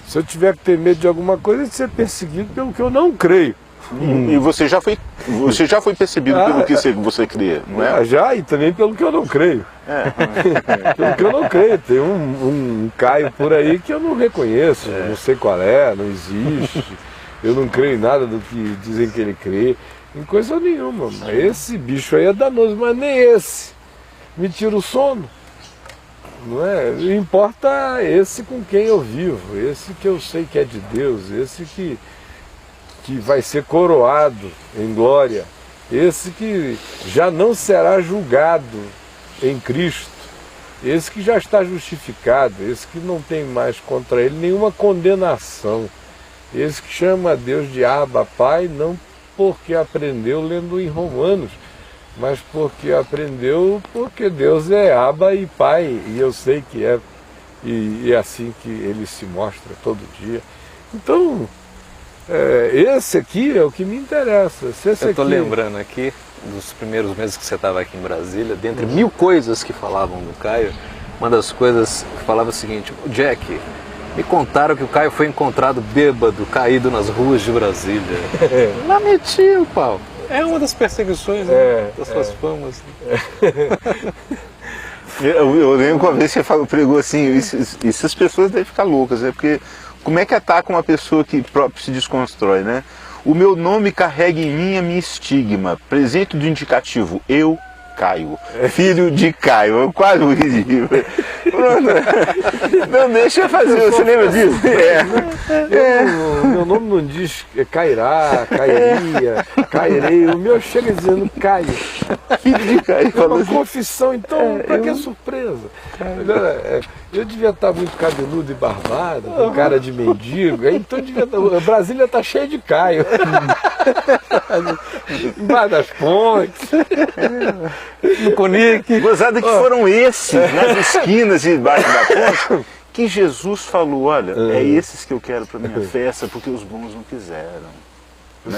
Se eu tiver que ter medo de alguma coisa, é de ser perseguido pelo que eu não creio. E você já foi percebido pelo que você crê, não é? Já, e também pelo que eu não creio. Pelo que eu não creio. Tem um Caio por aí que eu não reconheço, não sei qual é, não existe. Eu não creio em nada do que dizem que ele crê. Em coisa nenhuma. Mas esse bicho aí é danoso, mas nem esse me tira o sono. Não é? Importa esse com quem eu vivo, esse que eu sei que é de Deus, esse que vai ser coroado em glória, esse que já não será julgado em Cristo, esse que já está justificado, esse que não tem mais contra ele nenhuma condenação, esse que chama a Deus de Abba, Pai, não porque aprendeu lendo em Romanos, mas porque aprendeu porque Deus é Abba e Pai, e eu sei que é, e é assim que ele se mostra todo dia. Então, esse aqui é o que me interessa. Eu estou lembrando aqui dos primeiros meses que você estava aqui em Brasília, dentre mil coisas que falavam do Caio, uma das coisas que falava o seguinte: Jack, me contaram que o Caio foi encontrado bêbado, caído nas ruas de Brasília. Lá metia o pau. É uma das perseguições das suas famas. Eu lembro uma vez que você pregou assim, isso as pessoas devem ficar loucas, porque como é que ataca uma pessoa que próprio se desconstrói, né? O meu nome carrega em mim a minha estigma. Presente do indicativo, eu, Caio. Filho de Caio. Eu quase morri de rir. Não deixa eu fazer, você lembra disso? Meu nome não diz Cairá, Cairia, Cairei. O meu chega dizendo Caio. Filho de Caio. É uma confissão, então, pra que surpresa? Eu devia estar muito cabeludo e barbado, com cara de mendigo, então Brasília está cheia de Caio. Embaixo das pontes, no Conic. Gozada que foram esses, nas esquinas e debaixo da ponte, que Jesus falou, olha, é esses que eu quero para minha festa, porque os bons não quiseram.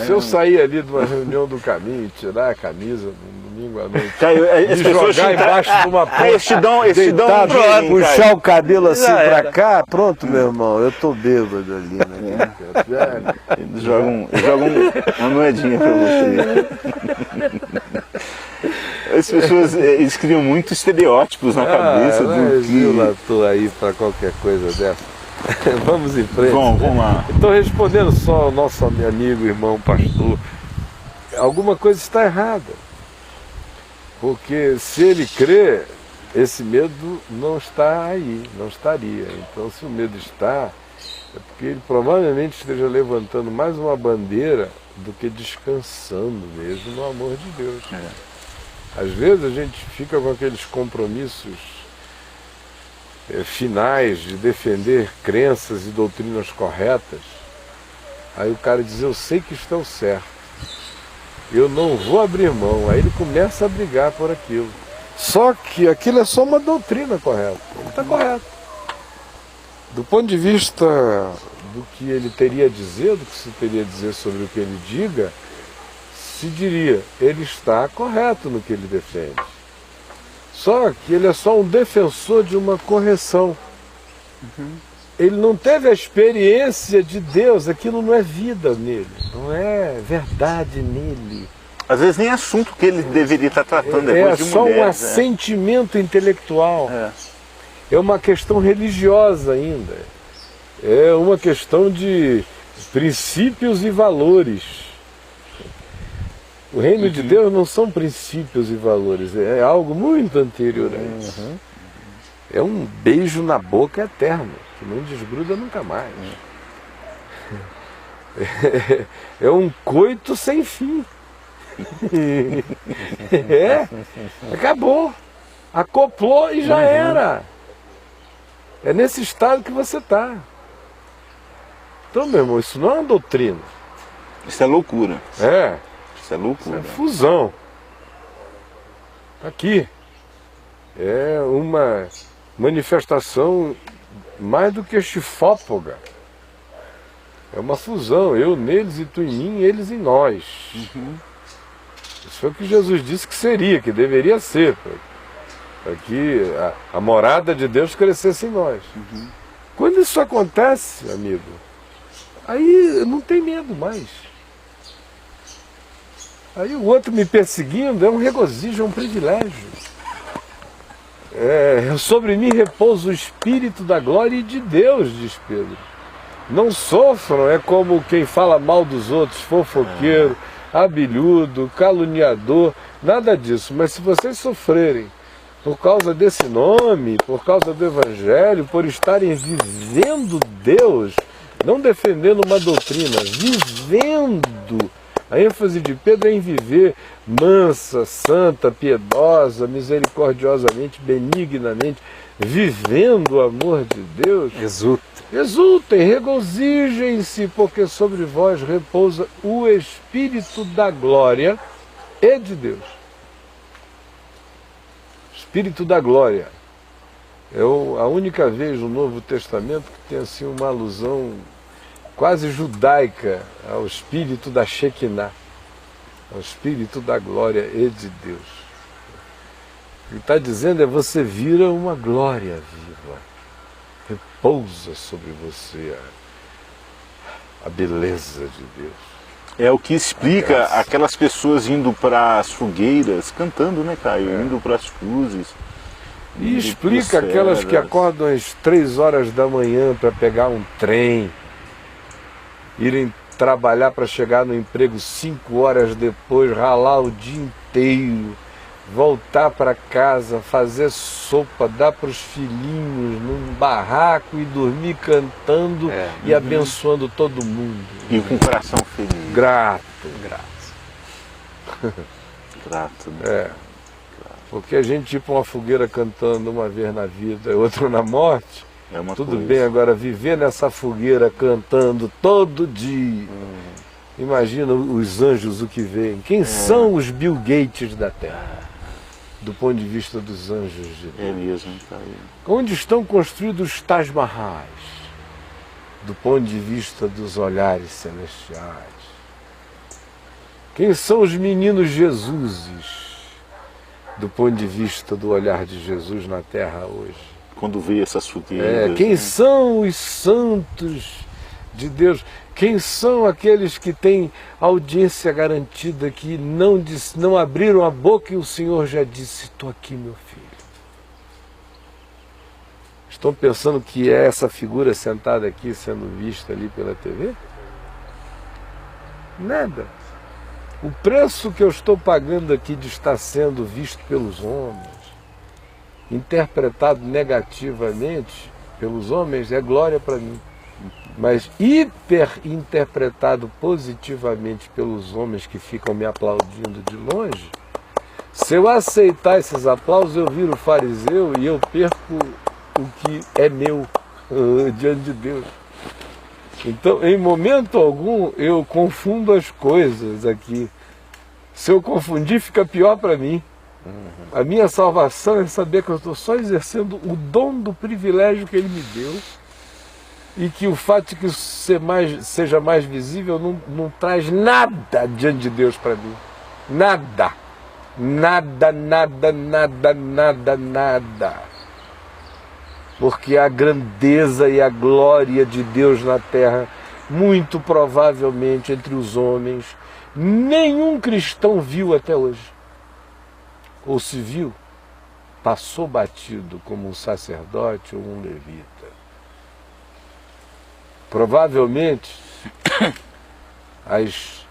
Se eu sair ali de uma reunião do caminho e tirar a camisa no domingo à noite, as pessoas jogar embaixo de uma ponte, eles te dão um puxar o cabelo assim pra cá, pronto, meu irmão, eu tô bêbado ali, né? Eles jogam uma moedinha pra você. As pessoas, eles criam muitos estereótipos na cabeça do que... Eu lá tô aí pra qualquer coisa dessa. Vamos em frente. Vamos lá. Então, respondendo só ao nosso amigo, irmão pastor, alguma coisa está errada. Porque se ele crê, esse medo não está aí, não estaria. Então, se o medo está, é porque ele provavelmente esteja levantando mais uma bandeira do que descansando mesmo no amor de Deus. Às vezes a gente fica com aqueles compromissos finais de defender crenças e doutrinas corretas, aí o cara diz, eu sei que estou certo, eu não vou abrir mão, aí ele começa a brigar por aquilo. Só que aquilo é só uma doutrina correta, ele está correto. Do ponto de vista do que ele teria a dizer, do que se teria a dizer sobre o que ele diga, se diria, ele está correto no que ele defende. Só que ele é só um defensor de uma correção. Ele não teve a experiência de Deus, aquilo não é vida nele, não é verdade nele. Às vezes nem assunto que ele deveria estar tratando depois de mulher. É só um assentimento intelectual. É uma questão religiosa ainda. É uma questão de princípios e valores. O reino de Deus não são princípios e valores, é algo muito anterior a isso. É um beijo na boca eterno, que não desgruda nunca mais. É um coito sem fim. Acabou. Acoplou e já era. É nesse estado que você está. Então, meu irmão, isso não é uma doutrina. Isso é loucura. Isso é loucura. Isso é fusão. Aqui. É uma manifestação mais do que chifópoga. É uma fusão. Eu neles e tu em mim, eles em nós. Isso foi o que Jesus disse que seria, que deveria ser. Para que a morada de Deus crescesse em nós. Quando isso acontece, amigo, aí não tem medo mais. Aí o outro me perseguindo é um regozijo, é um privilégio. Sobre mim repousa o Espírito da glória e de Deus, diz Pedro. Não sofram, é como quem fala mal dos outros, fofoqueiro, abelhudo, caluniador, nada disso. Mas se vocês sofrerem por causa desse nome, por causa do Evangelho, por estarem vivendo Deus, não defendendo uma doutrina, vivendo. A ênfase de Pedro é em viver mansa, santa, piedosa, misericordiosamente, benignamente, vivendo o amor de Deus. Exultem, regozijem-se, porque sobre vós repousa o Espírito da glória e de Deus. Espírito da glória. É a única vez no Novo Testamento que tem assim uma alusão quase judaica ao Espírito da Shekinah, ao Espírito da glória e de Deus. O que ele está dizendo é você vira uma glória viva, repousa sobre você a beleza de Deus. É o que explica aquelas pessoas indo para as fogueiras, cantando, né, Caio? Indo para as cruzes. E explica aquelas que acordam às 3 horas da manhã para pegar um trem, irem trabalhar para chegar no emprego 5 horas depois, ralar o dia inteiro, voltar para casa, fazer sopa, dar para os filhinhos num barraco e dormir cantando e abençoando todo mundo. E com o coração feliz. Grato. Grato, né? Porque a gente ir para uma fogueira cantando uma vez na vida e outra na morte, É uma tudo coisa. bem, agora viver nessa fogueira cantando todo dia. Imagina os anjos o que veem. Quem são os Bill Gates da Terra? Do ponto de vista dos anjos de Deus. É mesmo, tá aí. Onde estão construídos os Taj Mahais? Do ponto de vista dos olhares celestiais. Quem são os meninos Jesuses? Do ponto de vista do olhar de Jesus na Terra hoje. Quando vê essas fogueiras. Quem são os santos de Deus? Quem são aqueles que têm audiência garantida, que não abriram a boca e o Senhor já disse, estou aqui, meu filho. Estão pensando que é essa figura sentada aqui sendo vista ali pela TV? Nada. O preço que eu estou pagando aqui de estar sendo visto pelos homens, interpretado negativamente pelos homens, é glória para mim. Mas hiperinterpretado positivamente pelos homens que ficam me aplaudindo de longe, se eu aceitar esses aplausos, eu viro fariseu e eu perco o que é meu diante de Deus. Então, em momento algum, eu confundo as coisas aqui. Se eu confundir, fica pior para mim. A minha salvação é saber que eu estou só exercendo o dom do privilégio que Ele me deu e que o fato de que isso seja mais visível não traz nada diante de Deus para mim. Nada. Nada, nada, nada, nada, nada. Porque a grandeza e a glória de Deus na terra, muito provavelmente entre os homens, nenhum cristão viu até hoje. Ou se viu, passou batido como um sacerdote ou um levita. Provavelmente, as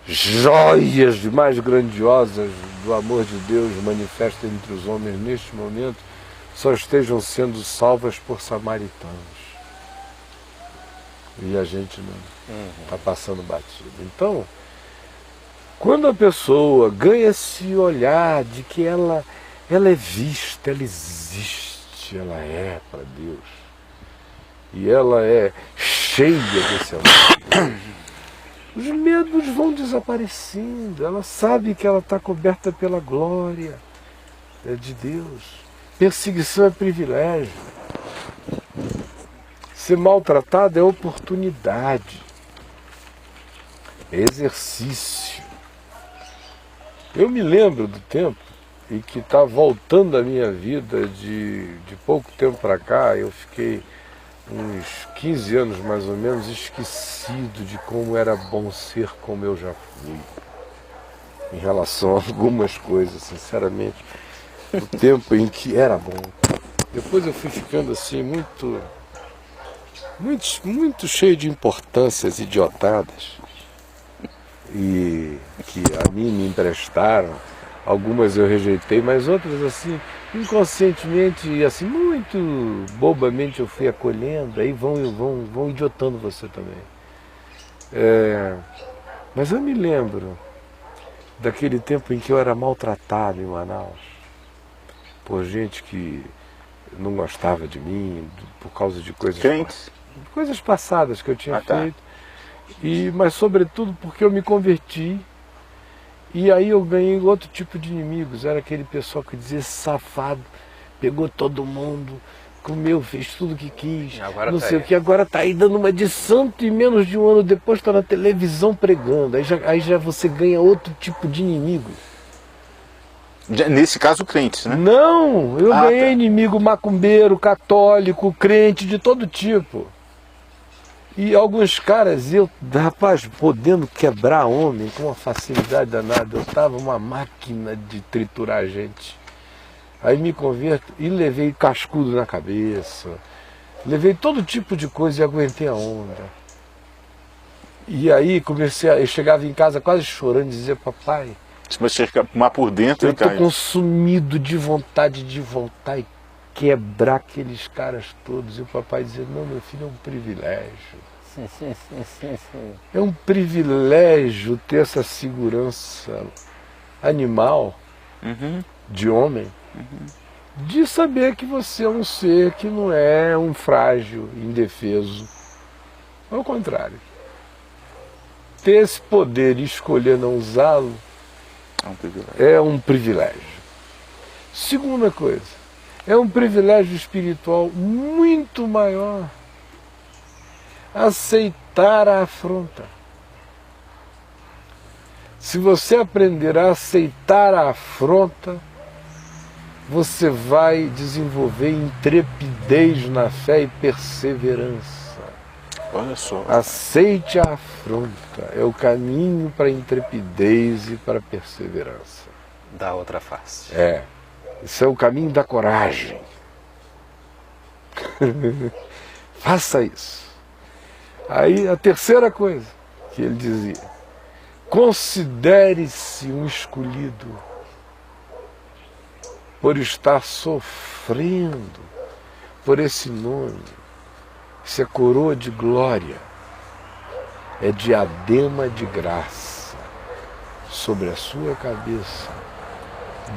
joias mais grandiosas do amor de Deus manifestas entre os homens neste momento só estejam sendo salvas por samaritanos. E a gente não está passando batido. Então, quando a pessoa ganha esse olhar de que ela é vista, ela existe, ela é para Deus, e ela é cheia desse amor, os medos vão desaparecendo, ela sabe que ela está coberta pela glória de Deus. Perseguição é privilégio. Ser maltratado é oportunidade, é exercício. Eu me lembro do tempo em que está voltando a minha vida de pouco tempo para cá. Eu fiquei uns 15 anos mais ou menos esquecido de como era bom ser como eu já fui em relação a algumas coisas, sinceramente, o tempo em que era bom. Depois eu fui ficando assim muito cheio de importâncias idiotadas e que a mim me emprestaram. Algumas eu rejeitei, mas outras assim, inconscientemente e assim, muito bobamente eu fui acolhendo, aí vão idiotando você também. Mas eu me lembro daquele tempo em que eu era maltratado em Manaus, por gente que não gostava de mim, por causa de coisas passadas que eu tinha feito, mas sobretudo porque eu me converti. E aí eu ganhei outro tipo de inimigos. Era aquele pessoal que dizia, safado, pegou todo mundo, comeu, fez tudo o que quis, não sei o que, agora está aí dando uma de santo e menos de um ano depois está na televisão pregando. Aí já você ganha outro tipo de inimigo. Nesse caso, crentes, né? Não, eu ganhei inimigo macumbeiro, católico, crente, de todo tipo. E alguns caras, rapaz, podendo quebrar homem com uma facilidade danada, eu estava uma máquina de triturar gente. Aí me converto e levei cascudo na cabeça, levei todo tipo de coisa e aguentei a onda. E aí eu chegava em casa quase chorando e dizia, papai, Se você ficar por dentro, eu estou cai. consumido de vontade de voltar e quebrar aqueles caras todos. E o papai dizia, não, meu filho, é um privilégio. É um privilégio ter essa segurança animal, de homem, de saber que você é um ser que não é um frágil, indefeso. Ao contrário. Ter esse poder e escolher não usá-lo É um privilégio. é um privilégio. Segunda coisa, é um privilégio espiritual muito maior. Aceitar a afronta. Se você aprender a aceitar a afronta, você vai desenvolver intrepidez na fé e perseverança. Olha só. Aceite a afronta, é o caminho para a intrepidez e para a perseverança. Da outra face. Isso é o caminho da coragem. Faça isso. Aí a terceira coisa que ele dizia, considere-se um escolhido por estar sofrendo por esse nome. Isso é coroa de glória, é diadema de graça sobre a sua cabeça.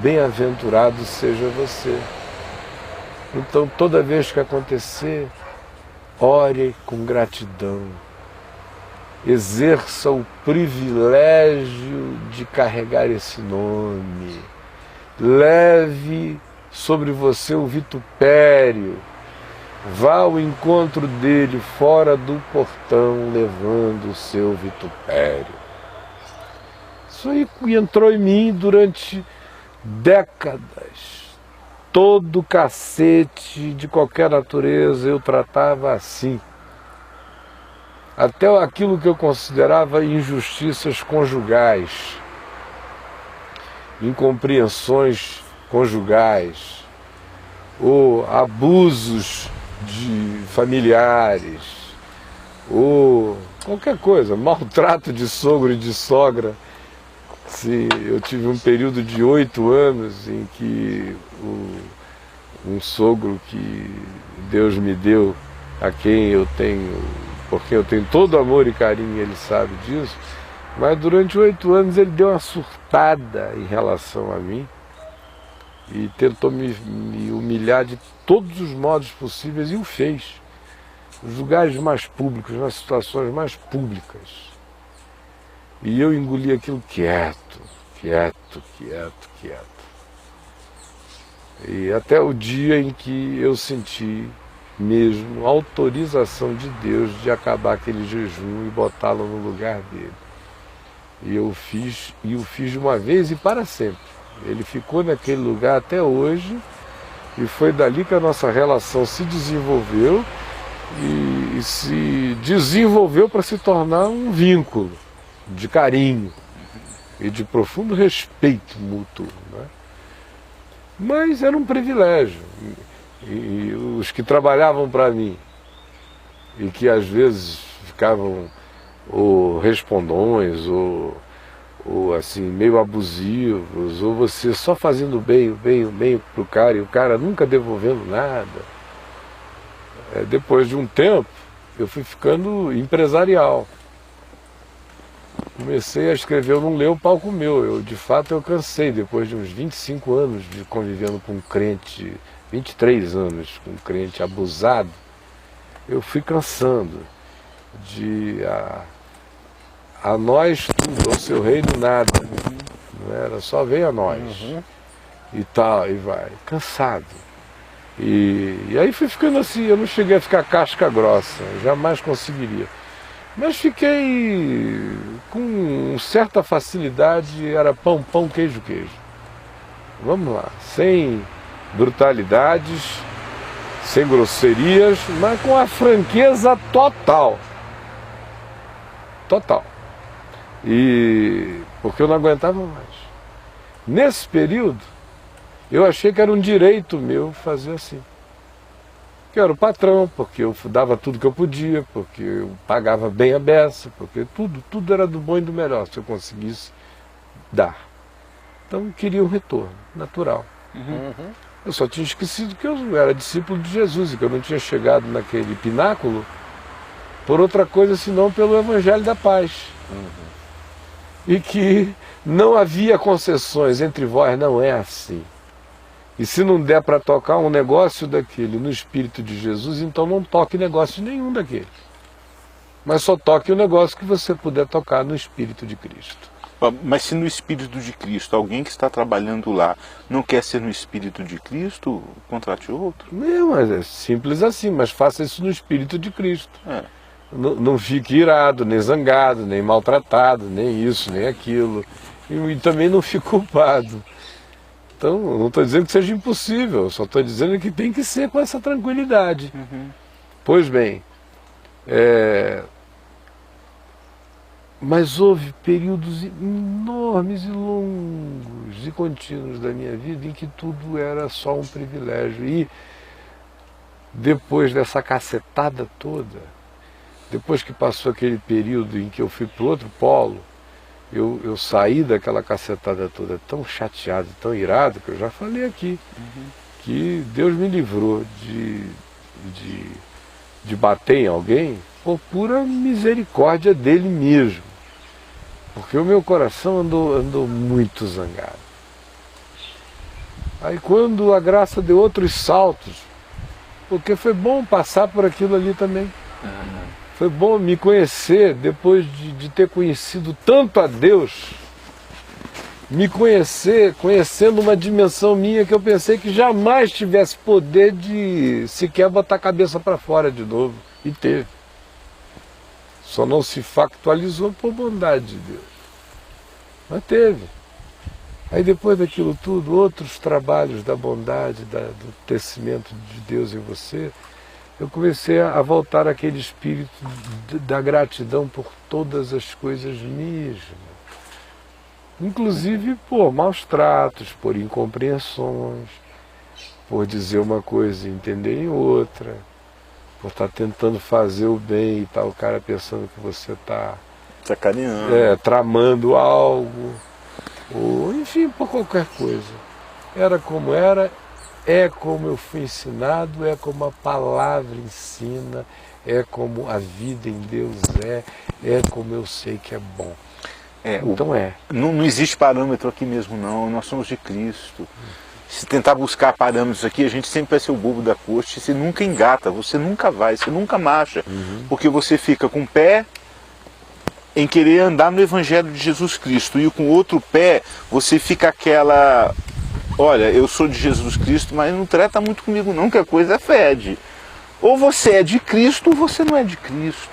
Bem-aventurado seja você. Então, toda vez que acontecer, ore com gratidão. Exerça o privilégio de carregar esse nome. Leve sobre você o vitupério. Vá ao encontro dele fora do portão, levando o seu vitupério. Isso aí entrou em mim durante décadas. Todo cacete de qualquer natureza eu tratava assim. Até aquilo que eu considerava injustiças conjugais, incompreensões conjugais, ou abusos de familiares, ou qualquer coisa, maltrato de sogro e de sogra. Sim, eu tive um período de 8 anos em que um sogro que Deus me deu, a quem eu tenho, porque eu tenho todo amor e carinho, ele sabe disso, mas durante 8 anos ele deu uma surtada em relação a mim e tentou me humilhar de todos os modos possíveis e o fez. Nos lugares mais públicos, nas situações mais públicas. E eu engoli aquilo quieto. E até o dia em que eu senti mesmo a autorização de Deus de acabar aquele jejum e botá-lo no lugar dele. E eu fiz, e o fiz de uma vez e para sempre. Ele ficou naquele lugar até hoje, e foi dali que a nossa relação se desenvolveu e se desenvolveu para se tornar um vínculo de carinho e de profundo respeito mútuo, né? Mas era um privilégio. E os que trabalhavam para mim e que às vezes ficavam ou respondões ou assim, meio abusivos, ou você só fazendo o bem pro cara e o cara nunca devolvendo nada. Depois de um tempo, eu fui ficando empresarial. Comecei a escrever, eu não leio o palco meu. De fato, eu cansei, depois de uns 25 anos de convivendo com um crente, 23 anos com um crente abusado, eu fui cansando de a nós tudo, ao seu reino nada. Não era só vem a nós. E tal, e vai. Cansado. E aí fui ficando assim, eu não cheguei a ficar casca grossa, jamais conseguiria. Mas fiquei com certa facilidade, era pão, queijo. Vamos lá, sem brutalidades, sem grosserias, mas com a franqueza total. Total. E porque eu não aguentava mais. Nesse período, eu achei que era um direito meu fazer assim. Que eu era o patrão, porque eu dava tudo que eu podia, porque eu pagava bem a beça, porque tudo era do bom e do melhor, se eu conseguisse dar. Então eu queria um retorno natural. Eu só tinha esquecido que eu era discípulo de Jesus e que eu não tinha chegado naquele pináculo por outra coisa senão pelo Evangelho da Paz. E que não havia concessões entre vós, não é assim. E se não der para tocar um negócio daquele no Espírito de Jesus, então não toque negócio nenhum daquele. Mas só toque o negócio que você puder tocar no Espírito de Cristo. Mas se no Espírito de Cristo, alguém que está trabalhando lá não quer ser no Espírito de Cristo, contrate outro? Não, mas é simples assim, mas faça isso no Espírito de Cristo. É. Não fique irado, nem zangado, nem maltratado, nem isso, nem aquilo. E também não fique culpado. Então, não estou dizendo que seja impossível, só estou dizendo que tem que ser com essa tranquilidade. Pois bem, mas houve períodos enormes e longos e contínuos da minha vida em que tudo era só um privilégio. E depois dessa cacetada toda, depois que passou aquele período em que eu fui para o outro polo, eu saí daquela cacetada toda tão chateado, tão irado, que eu já falei aqui, que Deus me livrou de bater em alguém por pura misericórdia dele mesmo. Porque o meu coração andou muito zangado. Aí quando a graça deu outros saltos, porque foi bom passar por aquilo ali também. Foi bom me conhecer, depois de ter conhecido tanto a Deus, me conhecer, conhecendo uma dimensão minha que eu pensei que jamais tivesse poder de sequer botar a cabeça para fora de novo. E teve. Só não se factualizou por bondade de Deus. Mas teve. Aí depois daquilo tudo, outros trabalhos da bondade, do tecimento de Deus em você, eu comecei a voltar àquele espírito da gratidão por todas as coisas mesmo. Inclusive por maus tratos, por incompreensões, por dizer uma coisa e entender em outra, por estar tentando fazer o bem e tal, o cara pensando que você está sacaneando, tramando algo, ou enfim, por qualquer coisa. Era como era. É como eu fui ensinado, é como a palavra ensina, é como a vida em Deus é como eu sei que é bom. Então Não existe parâmetro aqui mesmo não, nós somos de Cristo. Se tentar buscar parâmetros aqui, a gente sempre vai ser o bobo da corte, você nunca engata, você nunca vai, você nunca marcha, porque você fica com o pé em querer andar no Evangelho de Jesus Cristo e com o outro pé você fica aquela... Olha, eu sou de Jesus Cristo, mas não trata muito comigo não, que a coisa fede. Ou você é de Cristo ou você não é de Cristo.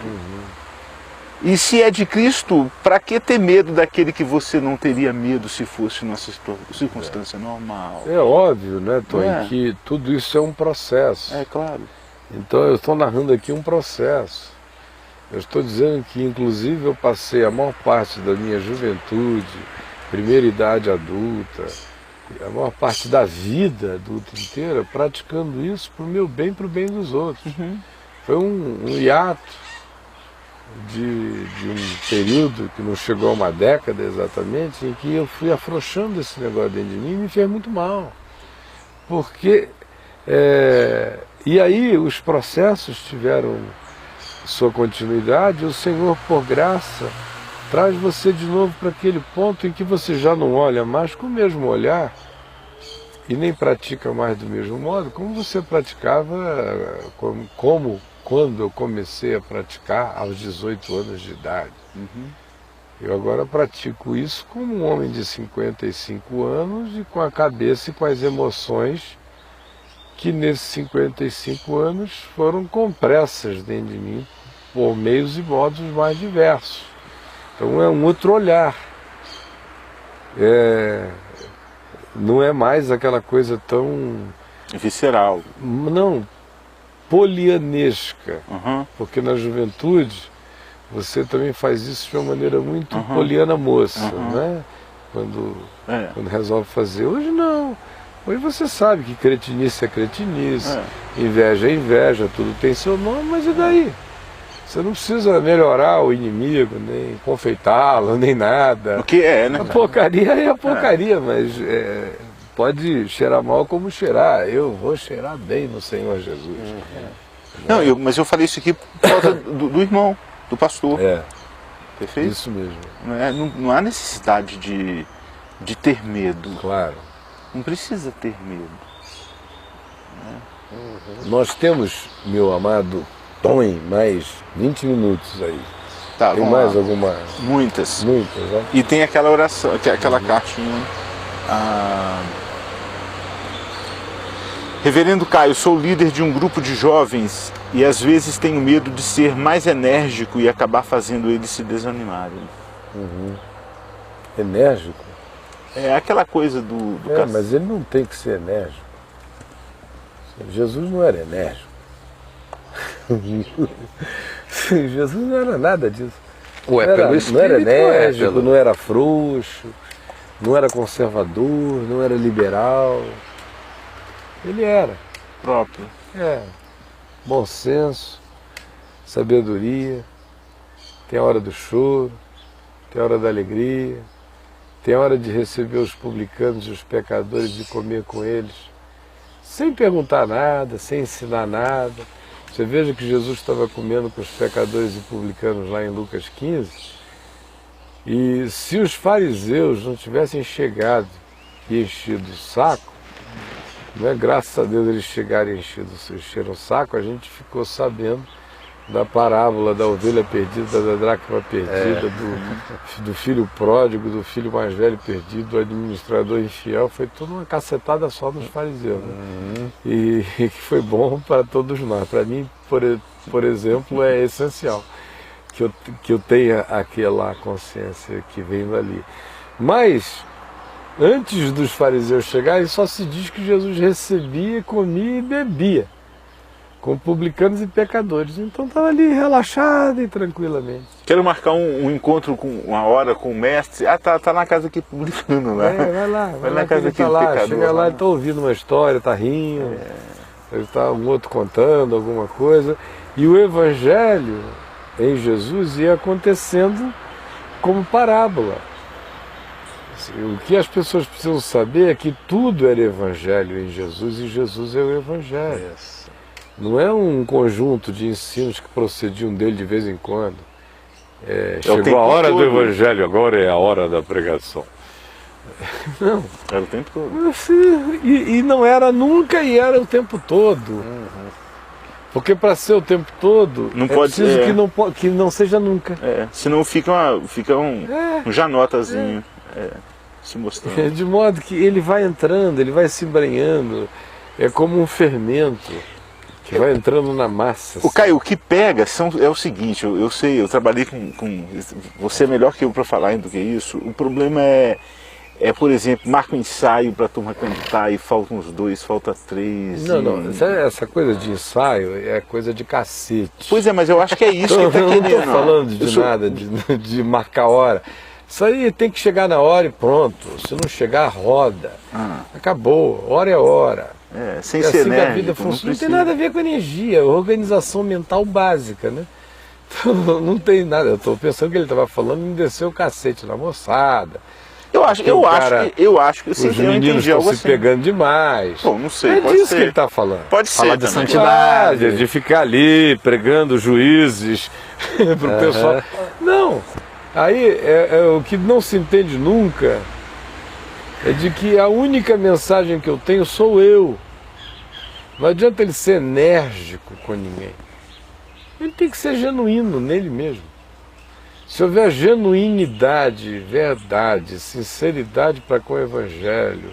E se é de Cristo, para que ter medo daquele que você não teria medo se fosse numa circunstância normal? É óbvio, né, Tony, que tudo isso é um processo. É claro. Então eu estou narrando aqui um processo. Eu estou dizendo que, inclusive, eu passei a maior parte da minha juventude, primeira idade adulta, a maior parte da vida adulta inteira praticando isso para o meu bem e para o bem dos outros. Foi um hiato de um período que não chegou a uma década exatamente, em que eu fui afrouxando esse negócio dentro de mim e me fez muito mal. Porque, e aí os processos tiveram sua continuidade, o Senhor, por graça, traz você de novo para aquele ponto em que você já não olha mais com o mesmo olhar e nem pratica mais do mesmo modo, como você praticava, como quando eu comecei a praticar aos 18 anos de idade. Eu agora pratico isso como um homem de 55 anos e com a cabeça e com as emoções que nesses 55 anos foram compressas dentro de mim por meios e modos mais diversos. Então é um outro olhar. Não é mais aquela coisa tão... visceral. Não, polianesca. Porque na juventude você também faz isso de uma maneira muito poliana moça, né? Quando resolve fazer. Hoje não. Hoje você sabe que cretinice é cretinice, inveja é inveja, tudo tem seu nome, mas e daí? Você não precisa melhorar o inimigo, nem confeitá-lo, nem nada. O que é, né? A porcaria é a porcaria, mas pode cheirar mal como cheirar. Eu vou cheirar bem no Senhor Jesus. Não, mas eu falei isso aqui por causa do irmão, do pastor. Perfeito? Isso mesmo. Não há necessidade de ter medo. Claro. Não precisa ter medo. Nós temos, meu amado Tom, mais 20 minutos aí. Tá, tem vamos mais lá. alguma? Muitas. Muitas, né? E tem aquela oração, aquela cartinha. Reverendo Caio, sou líder de um grupo de jovens e às vezes tenho medo de ser mais enérgico e acabar fazendo eles se desanimarem. Enérgico? É aquela coisa do mas ele não tem que ser enérgico. Jesus não era enérgico. Jesus não era nada disso. Ué, não, pelo não Espírito, era enérgico, pelo... não era frouxo, não era conservador, não era liberal. Ele era. próprio. Bom senso, sabedoria, tem a hora do choro, tem a hora da alegria, tem a hora de receber os publicanos e os pecadores e comer com eles, sem perguntar nada, sem ensinar nada. Você veja que Jesus estava comendo com os pecadores e publicanos lá em Lucas 15, e se os fariseus não tivessem chegado e enchido o saco, graças a Deus eles chegaram e encheram o saco, a gente ficou sabendo da parábola da ovelha perdida, da dracma perdida, do filho pródigo, do filho mais velho perdido, do administrador infiel. Foi tudo uma cacetada só nos fariseus. E que foi bom para todos nós. Para mim, por exemplo, é essencial que eu tenha aquela consciência que vem dali. Mas antes dos fariseus chegarem, só se diz que Jesus recebia, comia e bebia com publicanos e pecadores. Então estava ali relaxado e tranquilamente. Quero marcar um encontro com uma hora com o mestre. Tá na casa aqui publicano lá. Vai na casa aqui do pecador. Chega lá, ele está ouvindo uma história, está rindo, ele está um outro contando alguma coisa. E o evangelho em Jesus ia acontecendo como parábola. O que as pessoas precisam saber é que tudo era evangelho em Jesus e Jesus é o evangelho. Não é um conjunto de ensinos que procediam dele de vez em quando. Chegou a hora do evangelho, agora é a hora da pregação. Não. Era o tempo todo. E não era nunca e era o tempo todo. Porque para ser o tempo todo, não pode preciso que não seja nunca. Senão fica um janotazinho se mostrando. De modo que ele vai entrando, ele vai se embrenhando. É como um fermento que vai entrando na massa. Caio, o que pega é o seguinte, eu sei, eu trabalhei com... Você é melhor que eu para falar do que isso. O problema é, por exemplo, marca um ensaio para a turma cantar e faltam uns 2, falta 3. Não, essa coisa de ensaio é coisa de cacete. Pois é, mas eu acho que é isso que ele está querendo. Eu não estou falando de nada, de marcar hora. Isso aí tem que chegar na hora e pronto. Se não chegar, roda. Acabou, hora é hora. Sem ser assim enérgico, a vida funciona. Não tem nada a ver com energia, organização mental básica, né? Então, não tem nada. Eu estou pensando que ele estava falando em descer o cacete na moçada. Eu acho que sim, os meninos estão se pegando demais. Pô, não sei, é pode disso ser. que ele está falando. Pode falar ser de também. santidade, de ficar ali pregando juízes para o pessoal. Não. Aí o que não se entende nunca é de que a única mensagem que eu tenho sou eu. Não adianta ele ser enérgico com ninguém. Ele tem que ser genuíno nele mesmo. Se houver genuinidade, verdade, sinceridade para com o Evangelho,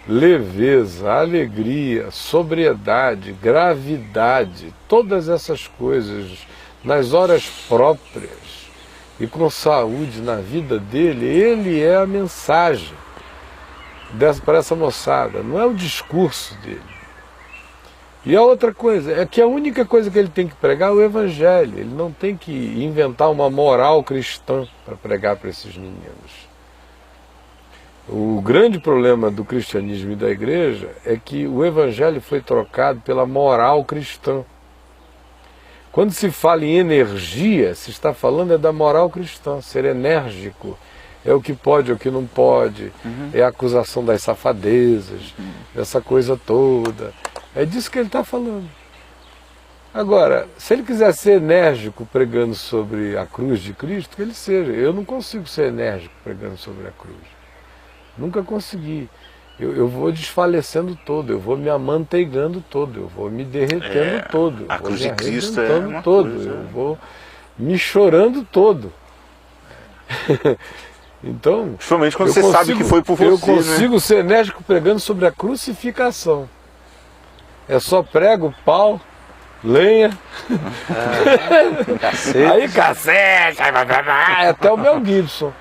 leveza, alegria, sobriedade, gravidade, todas essas coisas nas horas próprias e com saúde na vida dele, ele é a mensagem para essa moçada, não é o discurso dele. E a outra coisa é que a única coisa que ele tem que pregar é o Evangelho. Ele não tem que inventar uma moral cristã para pregar para esses meninos. O grande problema do cristianismo e da igreja é que o evangelho foi trocado pela moral cristã. Quando se fala em energia, se está falando é da moral cristã, ser enérgico. É o que pode, é o que não pode, é a acusação das safadezas, essa coisa toda. É disso que ele está falando. Agora, se ele quiser ser enérgico pregando sobre a cruz de Cristo, que ele seja. Eu não consigo ser enérgico pregando sobre a cruz. Nunca consegui. Eu vou desfalecendo todo, eu vou me amanteigando todo, eu vou me derretendo todo, a eu vou cruz me de Cristo arrebentando é todo, coisa... eu vou me chorando todo. Então, principalmente quando você sabe que foi por você. Eu consigo ser enérgico pregando sobre a crucificação. É só prego, pau, lenha. Cacete. Aí cacete, até o Mel Gibson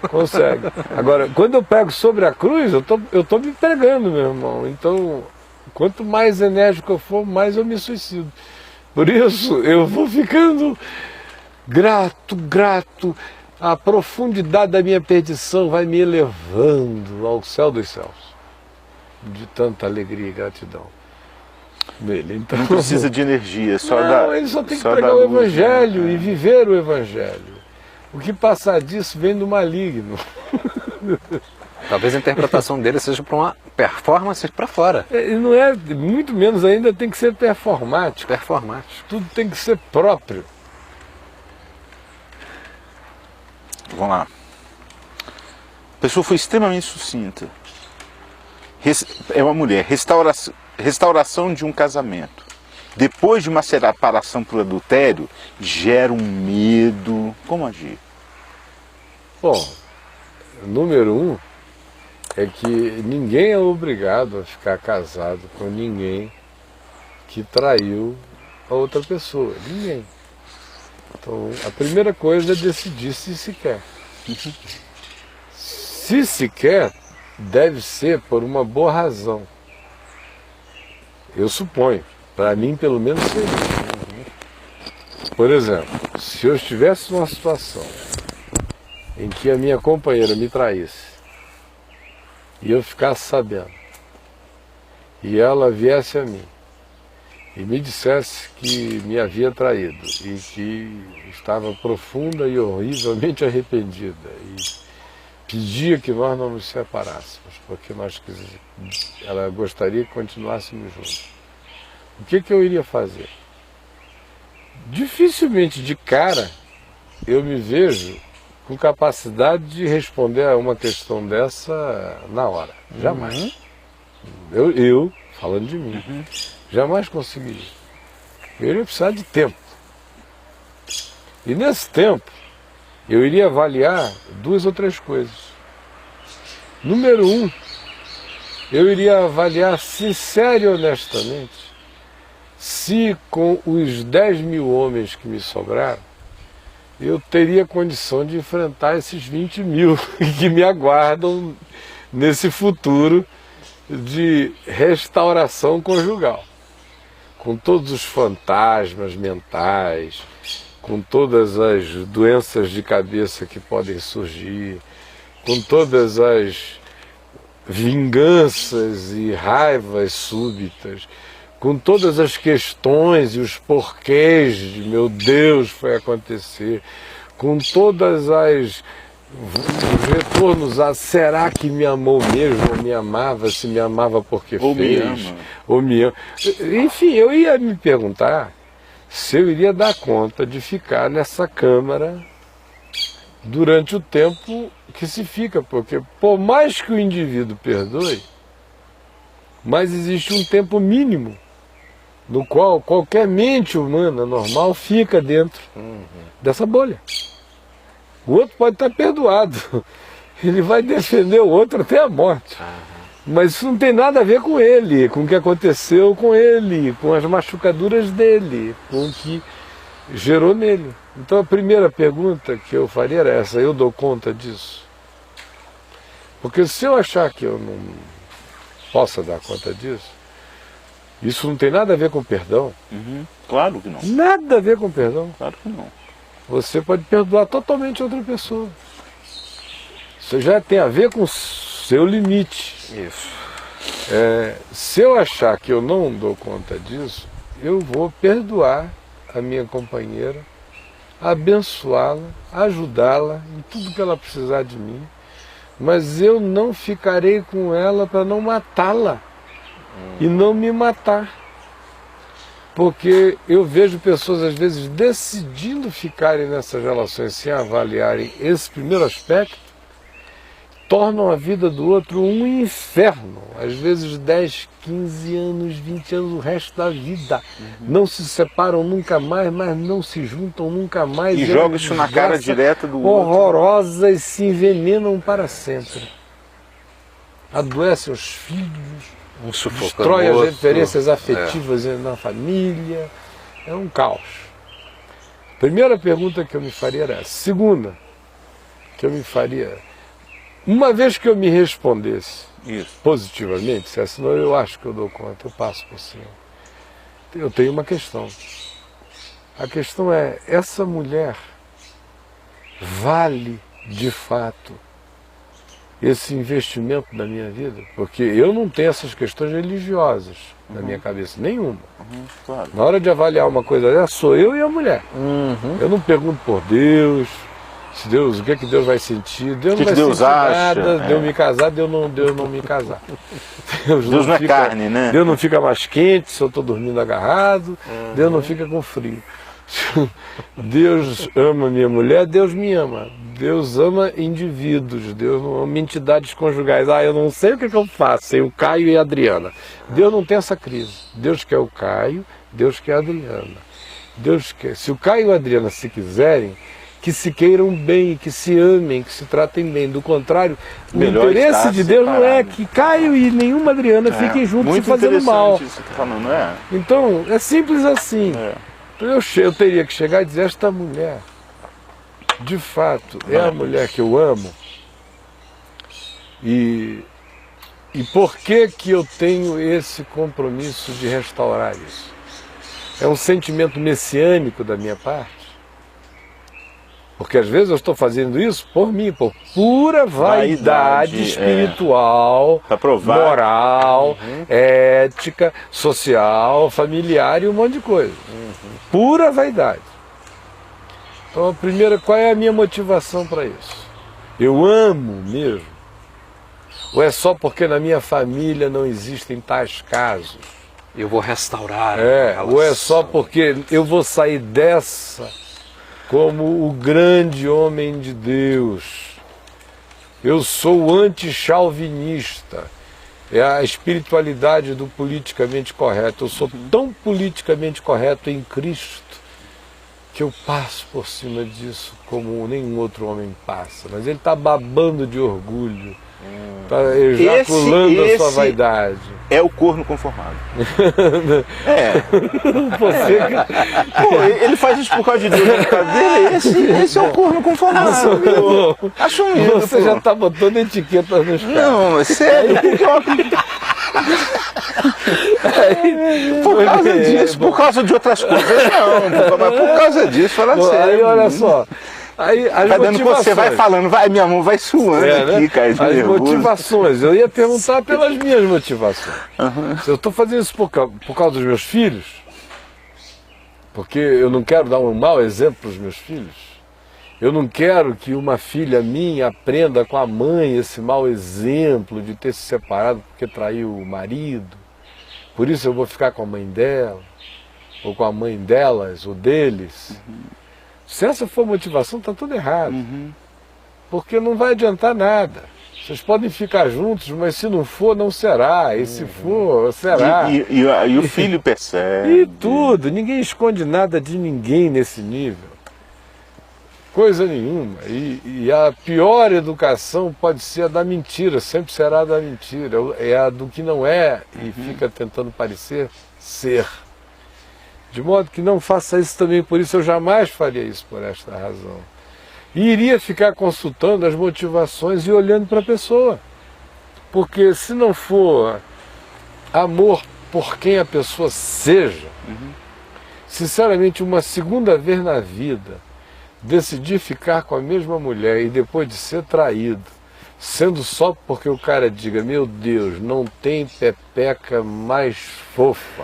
consegue. Agora, quando eu prego sobre a cruz, eu tô me pregando, meu irmão. Então, quanto mais enérgico eu for, mais eu me suicido. Por isso, eu vou ficando grato. A profundidade da minha perdição vai me elevando ao céu dos céus, de tanta alegria e gratidão nele. Então, não precisa de energia, ele só tem que pregar o Evangelho e viver o Evangelho. O que passar disso vem do maligno. Talvez a interpretação dele seja para uma performance para fora. E não é, muito menos ainda, tem que ser performático. Tudo tem que ser próprio. Vamos lá. A pessoa foi extremamente sucinta. É uma mulher. Restauração de um casamento. Depois de uma separação por adultério, gera um medo. Como agir? Bom, número 1 é que ninguém é obrigado a ficar casado com ninguém que traiu a outra pessoa. Ninguém. Então, a primeira coisa é decidir se quer. Se quer, deve ser por uma boa razão. Eu suponho. Para mim, pelo menos, seria. Por exemplo, se eu estivesse numa situação em que a minha companheira me traísse e eu ficasse sabendo e ela viesse a mim e me dissesse que me havia traído e que estava profunda e horrivelmente arrependida e pedia que nós não nos separássemos, porque ela gostaria que continuássemos juntos. O que eu iria fazer? Dificilmente de cara eu me vejo com capacidade de responder a uma questão dessa na hora. Jamais. Eu falando de mim, jamais conseguiria. Eu iria precisar de tempo. E nesse tempo, eu iria avaliar 2 ou 3 coisas. Número 1, eu iria avaliar sincero e honestamente se com os 10 mil homens que me sobraram, eu teria condição de enfrentar esses 20 mil que me aguardam nesse futuro de restauração conjugal. Com todos os fantasmas mentais, com todas as doenças de cabeça que podem surgir, com todas as vinganças e raivas súbitas, com todas as questões e os porquês de meu Deus foi acontecer, com todas os retornos a será que me amou mesmo, ou me amava, se me amava porque ou fez, me ama. Ou me ama. Enfim, eu ia me perguntar se eu iria dar conta de ficar nessa câmara durante o tempo que se fica, porque por mais que o indivíduo perdoe, mas existe um tempo mínimo no qual qualquer mente humana normal fica dentro dessa bolha. O outro pode estar perdoado, ele vai defender o outro até a morte, mas isso não tem nada a ver com ele, com o que aconteceu com ele, com as machucaduras dele, com o que gerou nele. Então a primeira pergunta que eu faria era essa: eu dou conta disso? Porque se eu achar que eu não possa dar conta disso, isso não tem nada a ver com perdão. Claro que não. Nada a ver com perdão. Claro que não. Você pode perdoar totalmente outra pessoa. Isso já tem a ver com seu limite. Isso. Se eu achar que eu não dou conta disso, eu vou perdoar a minha companheira, abençoá-la, ajudá-la em tudo que ela precisar de mim, mas eu não ficarei com ela para não matá-la e não me matar. Porque eu vejo pessoas às vezes decidindo ficarem nessas relações sem avaliarem esse primeiro aspecto, tornam a vida do outro um inferno, às vezes 10, 15 anos, 20 anos, o resto da vida. Não se separam nunca mais, mas não se juntam nunca mais. E jogam isso na cara direta do outro. Horrorosas, se envenenam para sempre. Adoecem os filhos, destrói as referências afetivas na família. É um caos. Primeira pergunta que eu me faria era essa. Segunda que eu me faria, uma vez que eu me respondesse positivamente, senão eu acho que eu dou conta, eu passo por cima. Eu tenho uma questão. A questão é, essa mulher vale de fato esse investimento da minha vida? Porque eu não tenho essas questões religiosas na minha cabeça, nenhuma. Claro. Na hora de avaliar uma coisa dessa, sou eu e a mulher. Eu não pergunto por Deus, se Deus, o que é que Deus vai sentir? Deus não vai Deus sentir acha? nada, Deus me casar, Deus não me casar. Deus não é carne, né? Deus não fica mais quente se eu estou dormindo agarrado, Deus não fica com frio. Deus ama minha mulher, Deus me ama. Deus ama indivíduos, Deus não ama entidades conjugais. Eu não sei o que eu faço sem o Caio e a Adriana. Deus não tem essa crise. Deus quer o Caio, Deus quer a Adriana. Deus quer. Se o Caio e a Adriana se quiserem, que se queiram bem, que se amem, que se tratem bem. Do contrário, Melhor o interesse de Deus não é que Caio e nenhuma Adriana fiquem juntos se fazendo mal. Isso que você tá falando, não é? Então, é simples assim. Então eu teria que chegar e dizer, esta mulher, de fato, é a mulher que eu amo. E por que eu tenho esse compromisso de restaurar isso? É um sentimento messiânico da minha parte? Porque às vezes eu estou fazendo isso por mim, por pura vaidade espiritual, moral, ética, social, familiar e um monte de coisa. Pura vaidade. Então a primeira, qual é a minha motivação para isso? Eu amo mesmo? Ou é só porque na minha família não existem tais casos? Eu vou restaurar. Ou é só porque eu vou sair dessa como o grande homem de Deus. Eu sou anti-chauvinista. É a espiritualidade do politicamente correto. Eu sou tão politicamente correto em Cristo que eu passo por cima disso como nenhum outro homem passa. Mas ele está babando de orgulho, está ejaculando a sua vaidade. É o corno conformado. Ele faz isso por causa de Deus na casa dele. Esse é o corno conformado. Acho mesmo. Você já está botando etiqueta nos caras. Não, é sério. Por causa disso, por causa de outras coisas, não. Mas por causa disso, fala sério. Aí olha só. Aí, as vai dando você vai falando, minha mão vai suando aqui, né? cara. As motivações, eu ia perguntar pelas minhas motivações. Se eu estou fazendo isso por causa dos meus filhos, porque eu não quero dar um mau exemplo para os meus filhos, eu não quero que uma filha minha aprenda com a mãe esse mau exemplo de ter se separado porque traiu o marido, por isso eu vou ficar com a mãe dela, ou com a mãe delas, ou deles. Se essa for a motivação, está tudo errado. Porque não vai adiantar nada. Vocês podem ficar juntos, mas se não for, não será. E se for, será. E o filho percebe. E tudo. Ninguém esconde nada de ninguém nesse nível. Coisa nenhuma. E a pior educação pode ser a da mentira. Sempre será a da mentira. É a do que não é e fica tentando parecer ser. De modo que não faça isso também, por isso eu jamais faria isso por esta razão. E iria ficar consultando as motivações e olhando para a pessoa. Porque se não for amor por quem a pessoa seja, sinceramente, uma segunda vez na vida, decidir ficar com a mesma mulher e depois de ser traído, sendo só porque o cara diga, meu Deus, não tem pepeca mais fofa,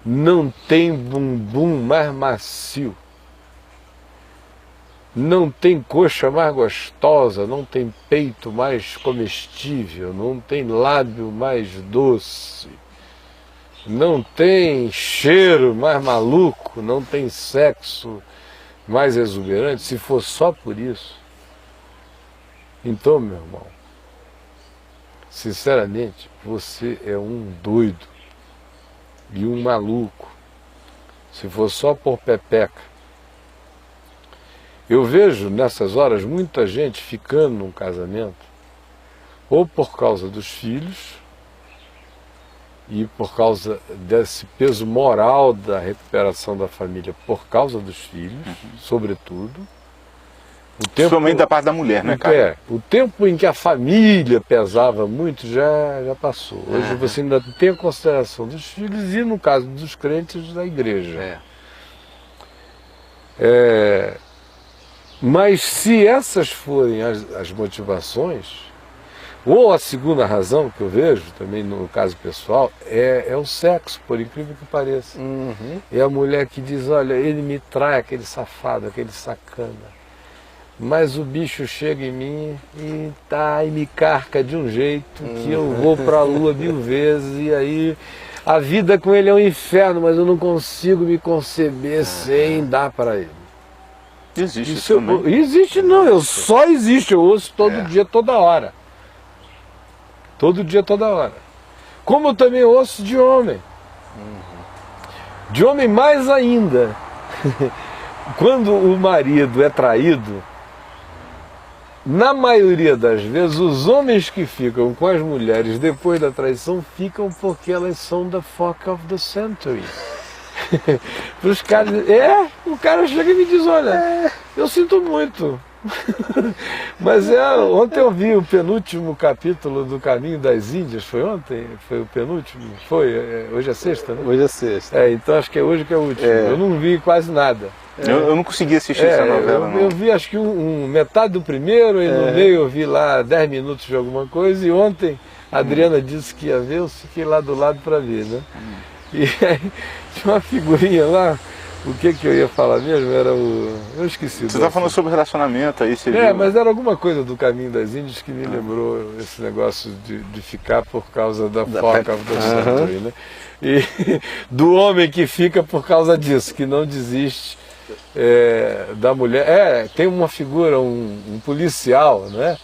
não tem bumbum mais macio, não tem coxa mais gostosa, não tem peito mais comestível, não tem lábio mais doce, não tem cheiro mais maluco, não tem sexo mais exuberante. Se for só por isso, então, meu irmão, sinceramente, você é um doido e um maluco. Se for só por pepeca. Eu vejo nessas horas muita gente ficando num casamento, ou por causa dos filhos, e por causa desse peso moral da recuperação da família, por causa dos filhos, sobretudo. Principalmente da parte da mulher, né, cara? O tempo em que a família pesava muito já passou. Hoje você ainda tem a consideração dos filhos e, no caso dos crentes, da igreja. Mas se essas forem as motivações, ou a segunda razão que eu vejo, também no caso pessoal, é o sexo, por incrível que pareça. É a mulher que diz, olha, ele me trai, aquele safado, aquele sacana. Mas o bicho chega em mim e me carca de um jeito que eu vou para a lua 1000 vezes, e aí a vida com ele é um inferno, mas eu não consigo me conceber sem dar para ele. Existe isso também? Existe não, só existe, eu ouço todo dia, toda hora. Todo dia, toda hora. Como eu também ouço de homem. De homem mais ainda. Quando o marido é traído, na maioria das vezes, os homens que ficam com as mulheres depois da traição ficam porque elas são the fuck of the century. Os caras, o cara chega e me diz, olha, eu sinto muito. Mas ontem eu vi o penúltimo capítulo do Caminho das Índias, foi ontem? Foi o penúltimo? Foi, hoje é sexta, né? Hoje é sexta. Então acho que é hoje que é o último. Eu não vi quase nada. Eu não consegui assistir essa novela, não. Eu vi acho que metade do primeiro, e no meio eu vi lá 10 minutos de alguma coisa, e ontem a Adriana disse que ia ver, eu fiquei lá do lado para ver, né? E aí tinha uma figurinha lá, o que eu ia falar mesmo? Era eu esqueci. Você está falando sobre relacionamento aí, você viu? Mas era alguma coisa do Caminho das Índias que me lembrou esse negócio de ficar por causa da foca do century, né? E do homem que fica por causa disso, que não desiste da mulher. Tem uma figura, um policial, né?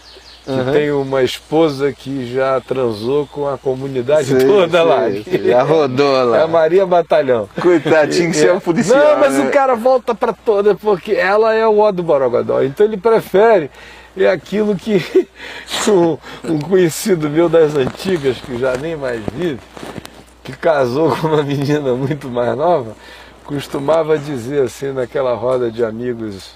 Que tem uma esposa que já transou com a comunidade toda lá. Já rodou lá. É a Maria Batalhão. Coitadinho que você é um policial. Não, mas né? o cara volta para toda, porque ela é o ó do Borogodó. Então ele prefere aquilo que um conhecido meu das antigas, que já nem mais vive, que casou com uma menina muito mais nova, costumava dizer assim, naquela roda de amigos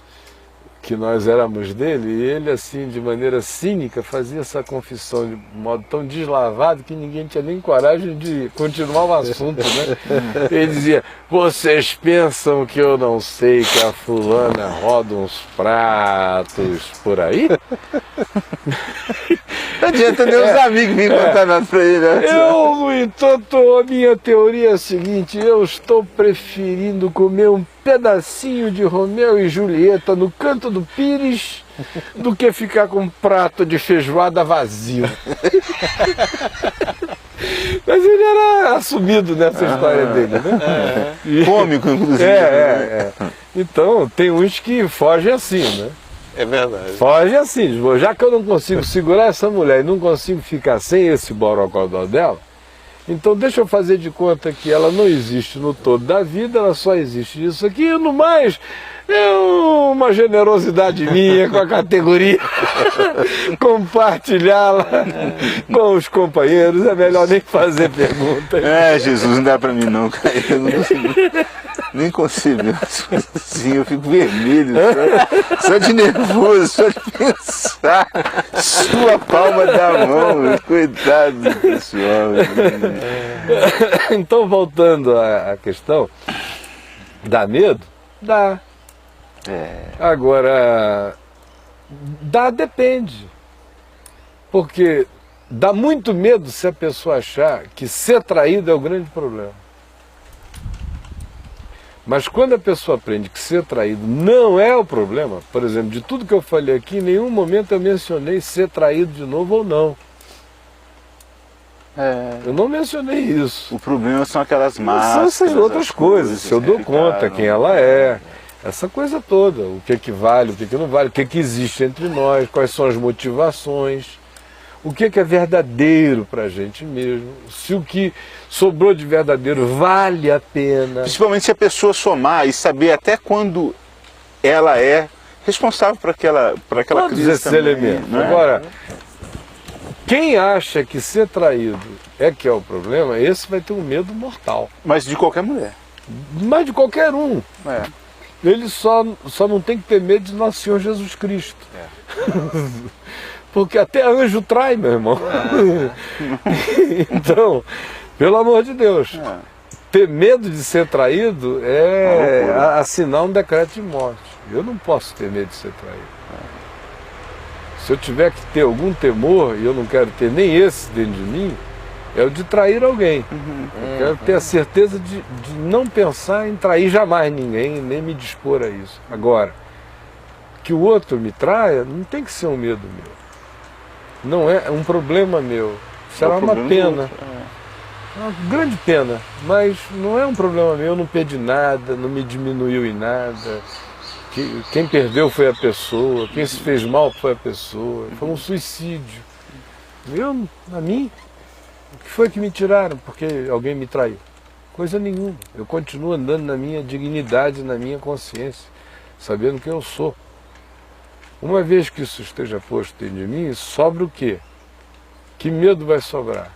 que nós éramos dele, e ele assim, de maneira cínica, fazia essa confissão de modo tão deslavado que ninguém tinha nem coragem de continuar o assunto, né? Ele dizia, vocês pensam que eu não sei que a fulana roda uns pratos por aí? Não adianta nem os amigos virem contar nada pra ele, né? No entanto, a minha teoria é a seguinte, eu estou preferindo comer um pedacinho de Romeu e Julieta no canto do Pires do que ficar com um prato de feijoada vazio. Mas ele era assumido nessa história dele, né? Cômico, inclusive. Então, tem uns que fogem assim, né? É verdade. Foge assim, já que eu não consigo segurar essa mulher e não consigo ficar sem esse borogodó dela, então deixa eu fazer de conta que ela não existe no todo da vida, ela só existe nisso aqui, e no mais é uma generosidade minha com a categoria, compartilhá-la com os companheiros, é melhor nem fazer pergunta. Jesus, não dá pra mim não, cara, eu não consigo, nem consigo, assim, eu fico vermelho, só de nervoso, só de pensar, sua palma da mão, coitado do pessoal. Então, voltando à questão, dá medo? Dá. Agora, Depende. Porque dá muito medo se a pessoa achar que ser traído é o grande problema. Mas quando a pessoa aprende que ser traído não é o problema, por exemplo, de tudo que eu falei aqui, em nenhum momento eu mencionei ser traído de novo ou não. Eu não mencionei isso. O problema são aquelas São máscaras, essas outras coisas, se eu dou conta quem ela é, essa coisa toda, o que vale, o que não vale, o que existe entre nós, quais são as motivações, o que é verdadeiro para a gente mesmo, se o que sobrou de verdadeiro vale a pena. Principalmente se a pessoa somar e saber até quando ela é responsável por aquela Todos crise esses também, elementos. né? Agora, quem acha que ser traído é que é o problema, esse vai ter um medo mortal. Mas de qualquer mulher. Mas de qualquer um. É. Ele só não tem que ter medo de Nosso Senhor Jesus Cristo. Porque até anjo trai, meu irmão. Então, pelo amor de Deus, ter medo de ser traído é assinar um decreto de morte. Eu não posso ter medo de ser traído. Se eu tiver que ter algum temor, e eu não quero ter nem esse dentro de mim, é o de trair alguém. Eu quero ter a certeza de não pensar em trair jamais ninguém, nem me dispor a isso. Agora, que o outro me traia, não tem que ser um medo meu. Não é um problema meu. Será uma pena. Uma grande pena. Mas não é um problema meu, eu não perdi nada, não me diminuiu em nada. Quem perdeu foi a pessoa, quem se fez mal foi a pessoa. Foi um suicídio. A mim, o que foi que me tiraram porque alguém me traiu? Coisa nenhuma. Eu continuo andando na minha dignidade, na minha consciência, sabendo quem eu sou. Uma vez que isso esteja posto dentro de mim, sobra o quê? Que medo vai sobrar?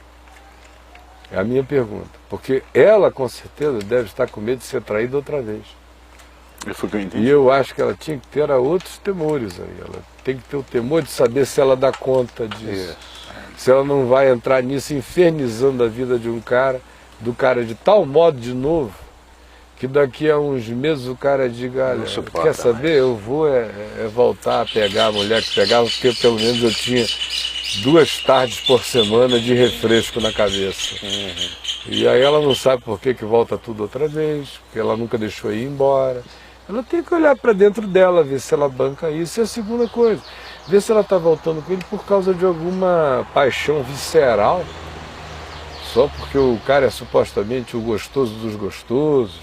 É a minha pergunta. Porque ela, com certeza, deve estar com medo de ser traída outra vez. Foi o que eu entendi. E eu acho que ela tinha que ter outros temores aí. Ela tem que ter o temor de saber se ela dá conta disso. Se ela não vai entrar nisso infernizando a vida de um cara, do cara de tal modo de novo, que daqui a uns meses o cara diga, olha, quer saber, eu vou voltar a pegar a mulher que pegava, porque pelo menos eu tinha 2 tardes por semana de refresco na cabeça. E aí ela não sabe por que volta tudo outra vez, porque ela nunca deixou ir embora. Ela tem que olhar para dentro dela, ver se ela banca isso. E a segunda coisa, ver se ela está voltando com ele por causa de alguma paixão visceral, só porque o cara é supostamente o gostoso dos gostosos,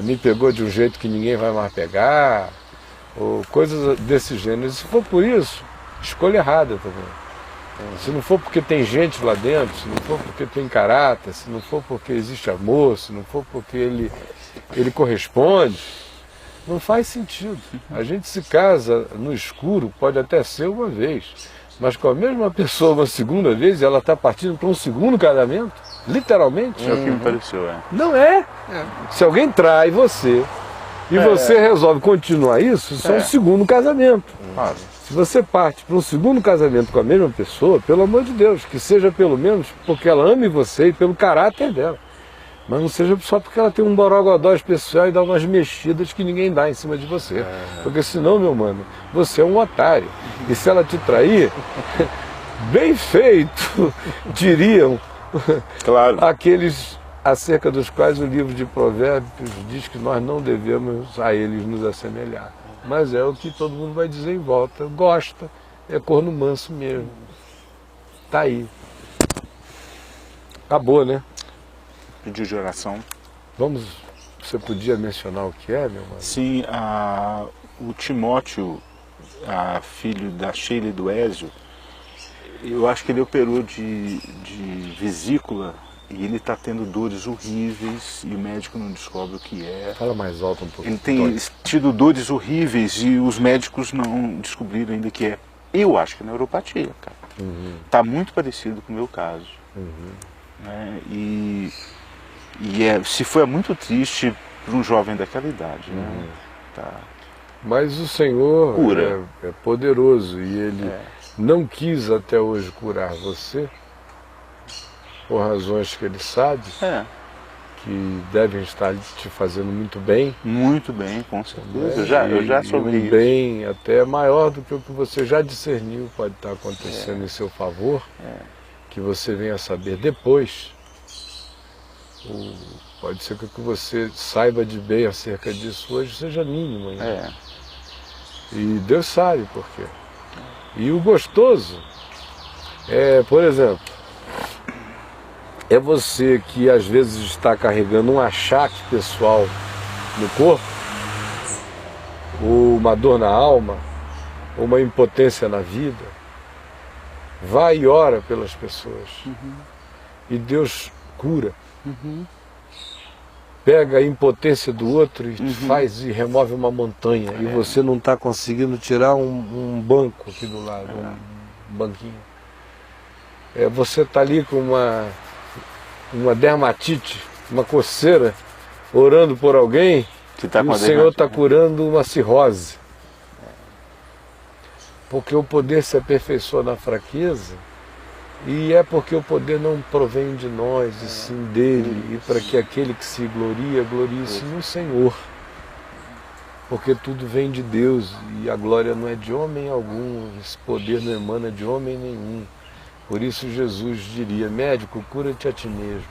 me pegou de um jeito que ninguém vai mais pegar, ou coisas desse gênero. E se for por isso, escolha errada também. Se não for porque tem gente lá dentro, se não for porque tem caráter, se não for porque existe amor, se não for porque ele corresponde, não faz sentido. A gente se casa no escuro, pode até ser uma vez, mas com a mesma pessoa uma segunda vez, ela está partindo para um segundo casamento, literalmente. É o que me pareceu, Não é. Se alguém trai você e você resolve continuar isso é um segundo casamento. Se você parte para um segundo casamento com a mesma pessoa, pelo amor de Deus, que seja pelo menos porque ela ame você e pelo caráter dela. Mas não seja só porque ela tem um borogodó especial e dá umas mexidas que ninguém dá em cima de você. Porque senão, meu mano, você é um otário. E se ela te trair, bem feito, diriam aqueles acerca dos quais o livro de Provérbios diz que nós não devemos a eles nos assemelhar. Mas é o que todo mundo vai dizer em volta. Gosta, é corno manso mesmo. Tá aí. Acabou, né? Pedido de oração. Você podia mencionar o que é, meu mano? Sim, o Timóteo, filho da Sheila e do Ézio, eu acho que ele operou de vesícula e ele está tendo dores horríveis e o médico não descobre o que é. Fala mais alto um pouquinho. Ele tem tido dores horríveis e os médicos não descobriram ainda o que é. Eu acho que é neuropatia, cara. Está muito parecido com o meu caso. Né? Se foi muito triste para um jovem daquela idade. Né? Tá. Mas o Senhor cura. É poderoso e Ele não quis até hoje curar você, por razões que Ele sabe, que devem estar te fazendo muito bem. Muito bem, com certeza. Né? Eu já soube um bem até maior do que o que você já discerniu pode estar acontecendo em seu favor, que você venha saber depois. Pode ser que o que você saiba de bem acerca disso hoje seja mínimo ainda. E Deus sabe por quê. E o gostoso é, por exemplo, é você que às vezes está carregando um achaque pessoal no corpo, ou uma dor na alma, ou uma impotência na vida. Vai e ora pelas pessoas. E Deus cura. Pega a impotência do outro e faz e remove uma montanha. E você não está conseguindo tirar um banco aqui do lado, um banquinho. Você está ali com uma dermatite, uma coceira, orando por alguém, e o Senhor está curando uma cirrose. Porque o poder se aperfeiçoa na fraqueza, e é porque o poder não provém de nós, e sim dele, e para que aquele que se gloria, glorie-se no Senhor. Porque tudo vem de Deus, e a glória não é de homem algum, esse poder não emana de homem nenhum. Por isso Jesus diria, médico, cura-te a ti mesmo,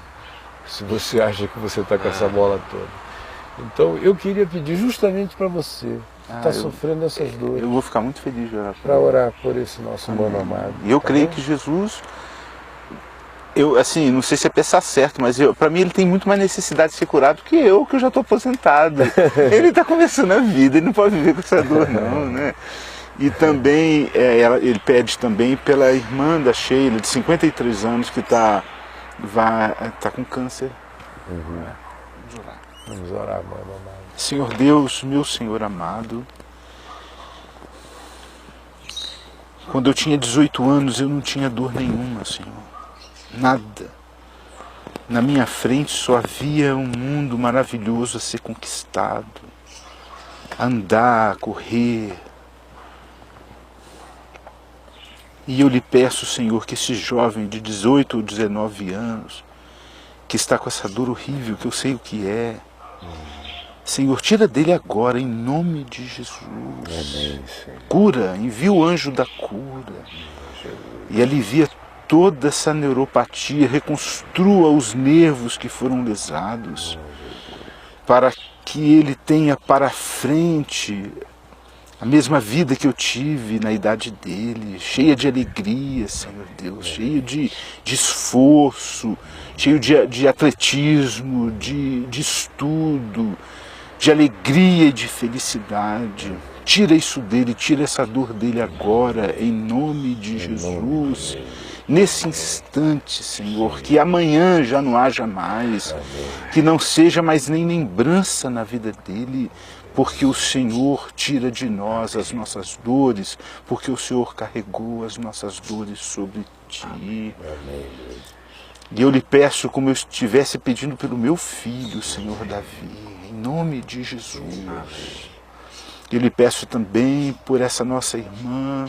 se você acha que você está com essa bola toda. Então eu queria pedir justamente para você, que está sofrendo essas dores. Eu vou ficar muito feliz de orar para orar por esse nosso mano amado. E eu creio que Jesus, assim, não sei se é pensar certo, mas para mim ele tem muito mais necessidade de ser curado que eu já estou aposentado. Ele está começando a vida, ele não pode viver com essa dor não, né? E também, ele pede também pela irmã da Sheila, de 53 anos, que está com câncer. Vamos orar. Vamos orar, mano amado. Senhor Deus, meu Senhor amado, quando eu tinha 18 anos eu não tinha dor nenhuma, Senhor. Nada. Na minha frente só havia um mundo maravilhoso a ser conquistado. A andar, a correr. E eu lhe peço, Senhor, que esse jovem de 18 ou 19 anos, que está com essa dor horrível, que eu sei o que é, Senhor, tira dele agora, em nome de Jesus. Amém, Senhor. Cura, envia o anjo da cura e alivia toda essa neuropatia, reconstrua os nervos que foram lesados, para que ele tenha para frente a mesma vida que eu tive na idade dele, cheia de alegria, Senhor Deus, cheia de esforço, cheio de atletismo, de estudo, de alegria e de felicidade. Tira isso dele, tira essa dor dele agora, em nome de Jesus. Nesse instante, Senhor, que amanhã já não haja mais, que não seja mais nem lembrança na vida dele, porque o Senhor tira de nós as nossas dores, porque o Senhor carregou as nossas dores sobre ti. E eu lhe peço, como eu estivesse pedindo pelo meu filho, Senhor Davi, em nome de Jesus. Eu lhe peço também por essa nossa irmã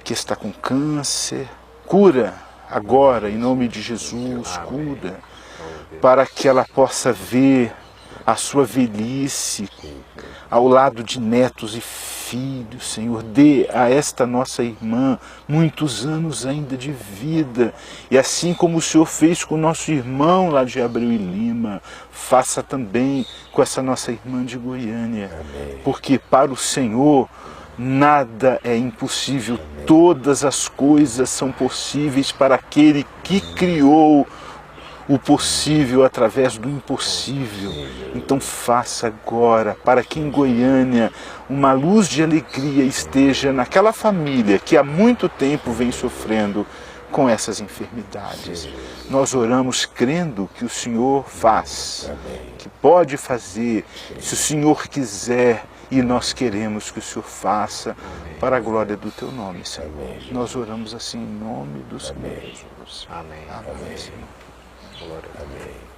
que está com câncer. Cura agora, em nome de Jesus, cura, para que ela possa ver a sua velhice ao lado de netos e filhos, Senhor. Dê a esta nossa irmã muitos anos ainda de vida, e assim como o Senhor fez com o nosso irmão lá de Abreu e Lima, faça também com essa nossa irmã de Goiânia. Amém. Porque para o Senhor nada é impossível, todas as coisas são possíveis para aquele que criou o possível através do impossível. Então faça agora, para que em Goiânia uma luz de alegria esteja naquela família que há muito tempo vem sofrendo com essas enfermidades. Nós oramos crendo que o Senhor faz, que pode fazer, se o Senhor quiser, e nós queremos que o Senhor faça para a glória do Teu nome, Senhor. Nós oramos assim em nome do Senhor Jesus. Amém. Amém, Senhor. Glória a Deus.